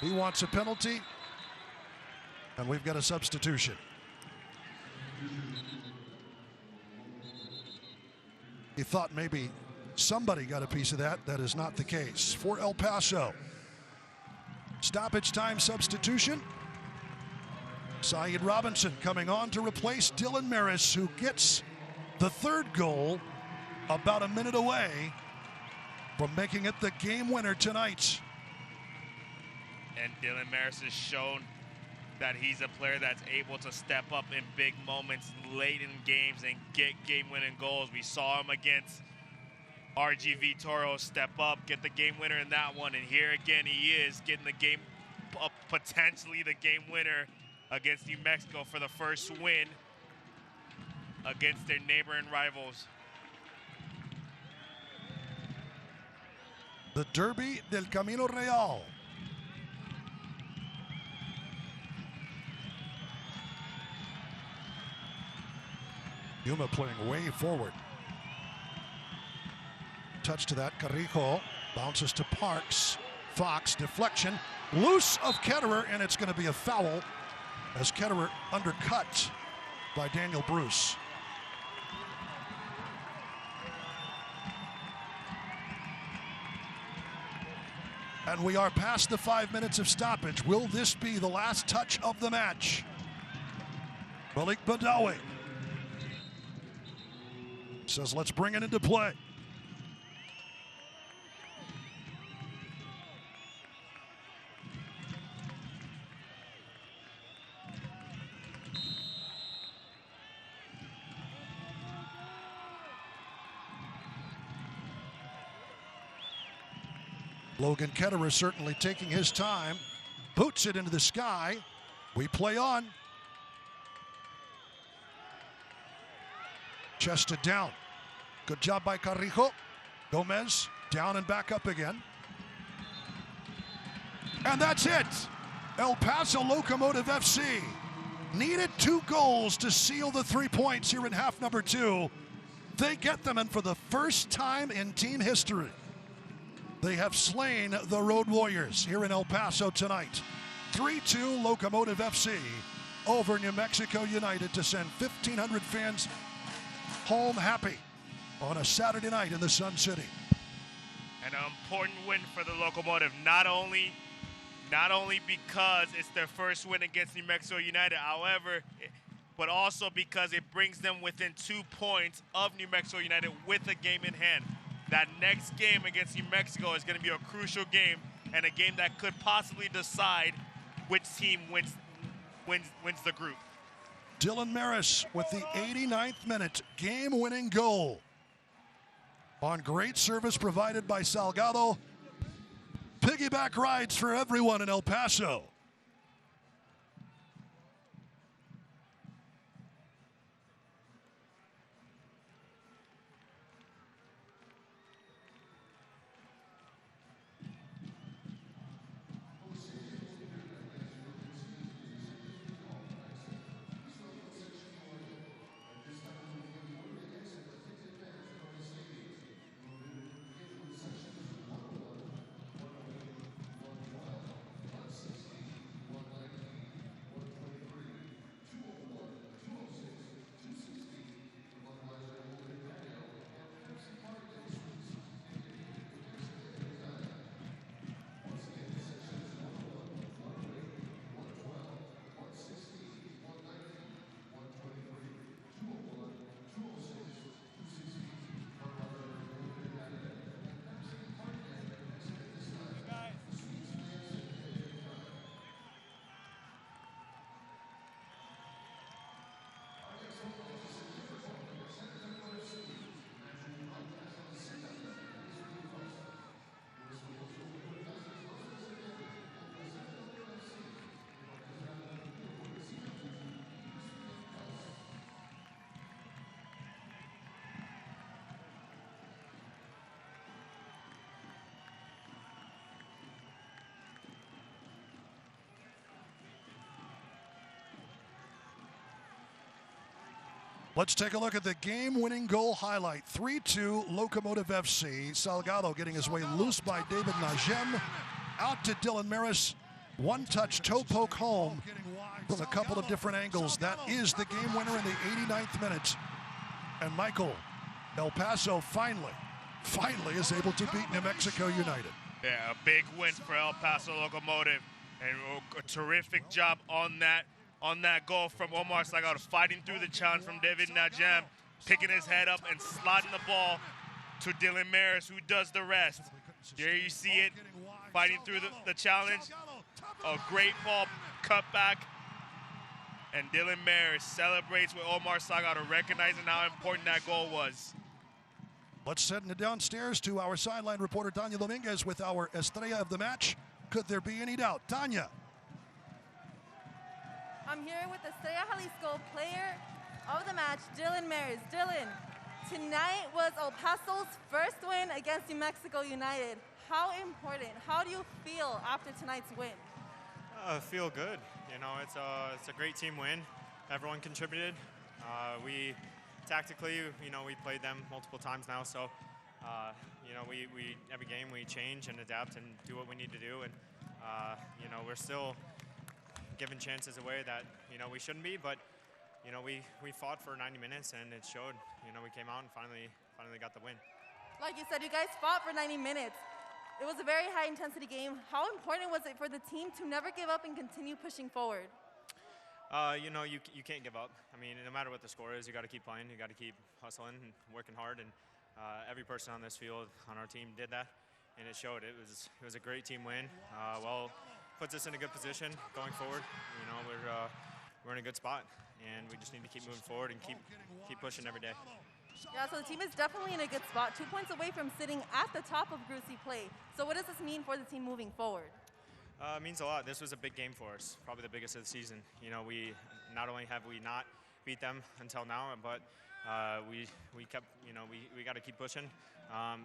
He wants a penalty, and we've got a substitution. He thought maybe somebody got a piece of that. That is not the case for El Paso. Stoppage time substitution. Saeed Robinson coming on to replace Dylan Maris, who gets the third goal about a minute away from making it the game winner tonight. And Dylan Maris has shown that he's a player that's able to step up in big moments late in games and get game-winning goals. We saw him against RGV Toro step up, get the game winner in that one, and here again he is getting the game, potentially the game winner against New Mexico for the first win against their neighboring rivals. The Derby del Camino Real. Yuma playing way forward. Touch to that, Carrijo bounces to Parks. Fox, deflection, loose of Ketterer, and it's going to be a foul as Ketterer undercut by Daniel Bruce. And we are past the 5 minutes of stoppage. Will this be the last touch of the match? Malik Badawi says, let's bring it into play. Logan Ketterer certainly taking his time, boots it into the sky. We play on. Chested down. Good job by Carrijo. Gomez down and back up again. And that's it. El Paso Locomotive FC needed 2 goals to seal the 3 points here in half number 2. They get them, and for the first time in team history, they have slain the Road Warriors here in El Paso tonight. 3-2 Locomotive FC over New Mexico United to send 1,500 fans home happy on a Saturday night in the Sun City. An important win for the Locomotive, not only because it's their first win against New Mexico United, however, but also because it brings them within 2 points of New Mexico United with a game in hand. That next game against New Mexico is going to be a crucial game, and a game that could possibly decide which team wins the group. Dylan Maris with the 89th minute game-winning goal on great service provided by Salgado. Piggyback rides for everyone in El Paso. Let's take a look at the game-winning goal highlight. 3-2 Locomotive FC. Salgado getting his way loose by David Najem. Out to Dylan Maris. One-touch toe poke home from a couple of different angles. That is the game winner in the 89th minute. And Michael, El Paso finally is able to beat New Mexico United. Yeah, a big win for El Paso Locomotive. And a terrific job on that goal from Omar Salgado, fighting through the challenge from David Najem, picking his head up and slotting the ball to Dylan Maris, who does the rest. There you see it, fighting through the challenge. A great ball cut back. And Dylan Maris celebrates with Omar Salgado, recognizing how important that goal was. Let's head downstairs to our sideline reporter, Tanya Dominguez, with our Estrella of the match. Could there be any doubt? Tanya. I'm here with the Estrella Jalisco player of the match, Dylan Maris. Dylan, tonight was El Paso's first win against New Mexico United. How important, how do you feel after tonight's win? I feel good. You know, it's a great team win. Everyone contributed. We tactically, you know, we played them multiple times now, so you know, we every game we change and adapt and do what we need to do, and you know, we're still giving chances away that, you know, we shouldn't be, but you know, we fought for 90 minutes and it showed. You know, we came out and finally got the win. Like you said, you guys fought for 90 minutes. It was a very high-intensity game. How important was it for the team to never give up and continue pushing forward? You know, you can't give up. I mean, no matter what the score is, you got to keep playing. You got to keep hustling and working hard. And every person on this field, on our team, did that, and it showed. It was a great team win. Well, puts us in a good position going forward. You know, we're in a good spot, and we just need to keep moving forward and keep pushing every day. Yeah, so the team is definitely in a good spot, 2 points away from sitting at the top of Group C play. So what does this mean for the team moving forward? It means a lot. This was a big game for us, probably the biggest of the season. You know, we not only have we not beat them until now, but we kept, you know, we got to keep pushing.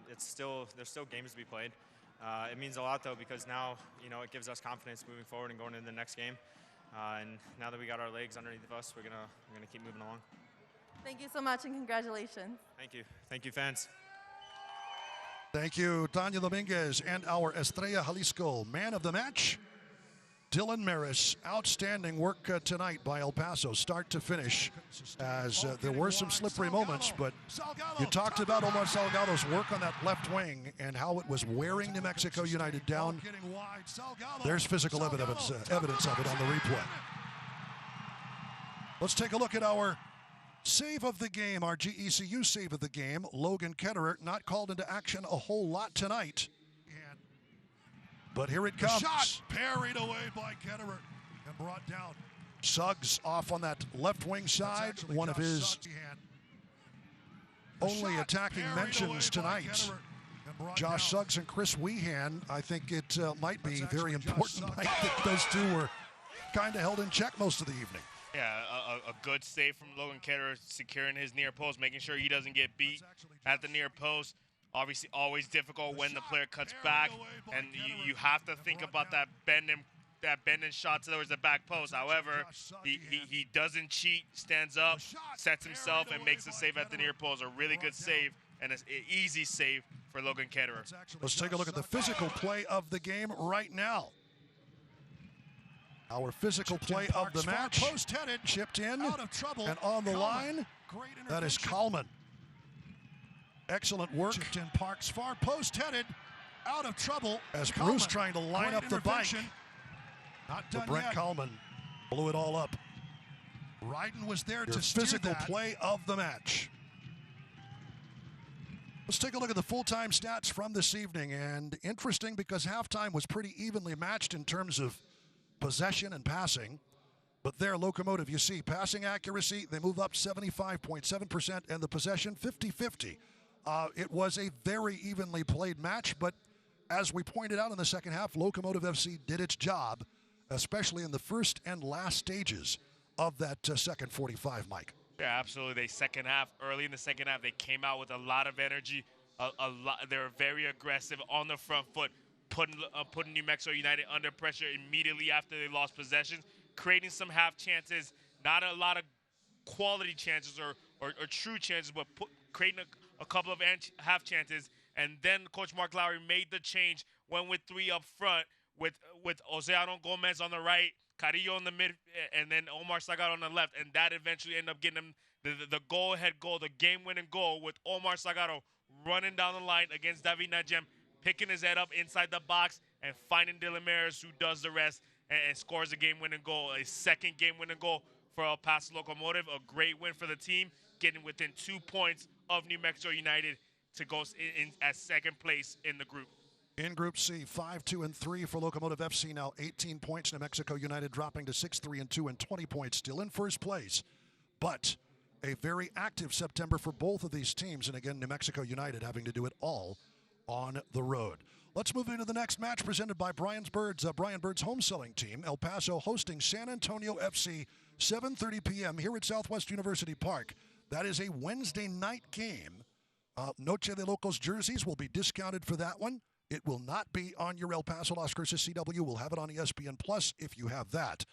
There's still games to be played. It means a lot though, because now, you know, it gives us confidence moving forward and going into the next game. And now that we got our legs underneath of us, we're gonna keep moving along. Thank you so much, and congratulations. Thank you. Thank you, fans. Thank you, Tanya Dominguez, and our Estrella Jalisco man of the match, Dylan Maris. Outstanding work tonight by El Paso, start to finish, as there were some slippery moments, but you talked about Omar Salgado's work on that left wing and how it was wearing New Mexico United down. There's physical evidence of it on the replay. Let's take a look at our save of the game, our GECU save of the game. Logan Ketterer not called into action a whole lot tonight. But here it comes. Shot parried away by Ketterer and brought down. Suggs off on that left wing side. One of his only attacking mentions tonight. Josh Suggs and Chris Weehan. I think it might be very important that those two were kind of held in check most of the evening. Yeah, a good save from Logan Ketterer, securing his near post, making sure he doesn't get beat at the near post. Obviously, always difficult when the player cuts back, and you have to think about that bending shot towards the back post. However, he doesn't cheat, stands up, sets himself, and makes the save at the near post. A really good save and an easy save for Logan Ketterer. Let's take a look at the physical play of the game right now. Our physical play of the match. Post-headed, chipped in, out of trouble, and on the line, that is Kalman. Excellent work. Chipped in Parks, far post-headed, out of trouble. As Bruce trying to line up the bike. Not done Brent yet. Kalman blew it all up. Ryden was there Your to steer physical that. play of the match. Let's take a look at the full-time stats from this evening. And interesting, because halftime was pretty evenly matched in terms of possession and passing. But there, Locomotive, you see passing accuracy, they move up 75.7%, and the possession 50-50. It was a very evenly played match, but as we pointed out in the second half, Locomotive FC did its job, especially in the first and last stages of that second 45, Mike. Yeah, absolutely. Early in the second half, they came out with a lot of energy. They were very aggressive on the front foot, putting New Mexico United under pressure immediately after they lost possessions, creating some half chances, not a lot of quality chances or true chances, but creating a couple of half chances. And then Coach Mark Lowry made the change, went with 3 up front with Oceano Gomez on the right, Carrillo in the mid, and then Omar Sagar on the left. And that eventually ended up getting him the go-ahead goal, the game-winning goal, with Omar Sagaro running down the line against David Najem, picking his head up inside the box and finding Dylan Maris, who does the rest and scores a game-winning goal, a second game-winning goal for El Paso Locomotive. A great win for the team, getting within 2 points of New Mexico United to go in at second place in the group. In Group C, 5-2-3 for Locomotive FC, now 18 points. New Mexico United dropping to 6-3-2 and 20 points, still in first place. But a very active September for both of these teams, and again, New Mexico United having to do it all on the road. Let's move into the next match presented by Brian Bird's home selling team. El Paso hosting San Antonio FC, 7:30 p.m. here at Southwest University Park. That is a Wednesday night game. Noche de Locos jerseys will be discounted for that one. It will not be on your El Paso Las Cruces CW. We'll have it on ESPN Plus if you have that.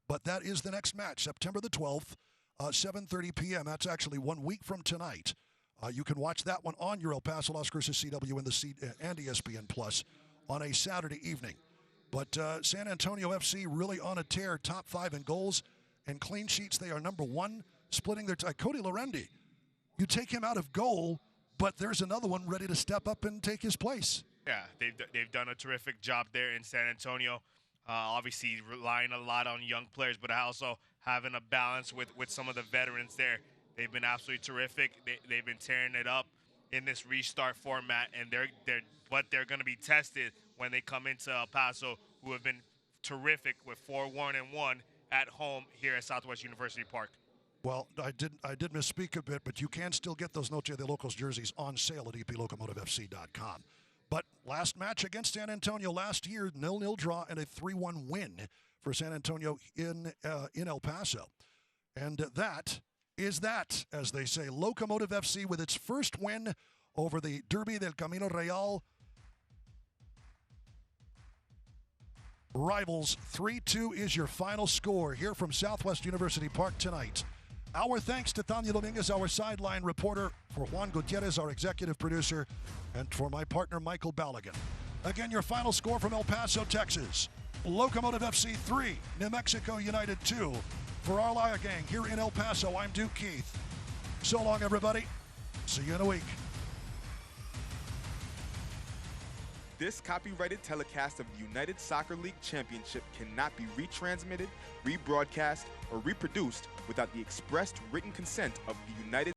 But that is the next match, September the 12th, 7:30 p.m. That's actually 1 week from tonight. You can watch that one on your El Paso Las Cruces CW and ESPN Plus on a Saturday evening. But San Antonio FC really on a tear, top 5 in goals and clean sheets. They are number 1, splitting their Cody Lorendi. You take him out of goal, but there's another one ready to step up and take his place. Yeah, they've done a terrific job there in San Antonio. Obviously relying a lot on young players, but also having a balance with some of the veterans there. They've been absolutely terrific. They've been tearing it up in this restart format, and they're going to be tested when they come into El Paso, who have been terrific with 4-1-1 at home here at Southwest University Park. Well, I did misspeak a bit, but you can still get those Noche de Locos jerseys on sale at eplocomotivefc.com. But last match against San Antonio last year, 0-0 draw and a 3-1 win for San Antonio in El Paso. And that is that, as they say. Locomotive FC with its first win over the Derby del Camino Real rivals. 3-2 is your final score here from Southwest University Park tonight. Our thanks to Tanya Dominguez, our sideline reporter, for Juan Gutierrez, our executive producer, and for my partner, Michael Balagan. Again, your final score from El Paso, Texas. Locomotive FC 3, New Mexico United 2. For our Liar Gang here in El Paso, I'm Duke Keith. So long, everybody. See you in a week. This copyrighted telecast of the United Soccer League Championship cannot be retransmitted, rebroadcast, or reproduced without the expressed written consent of the United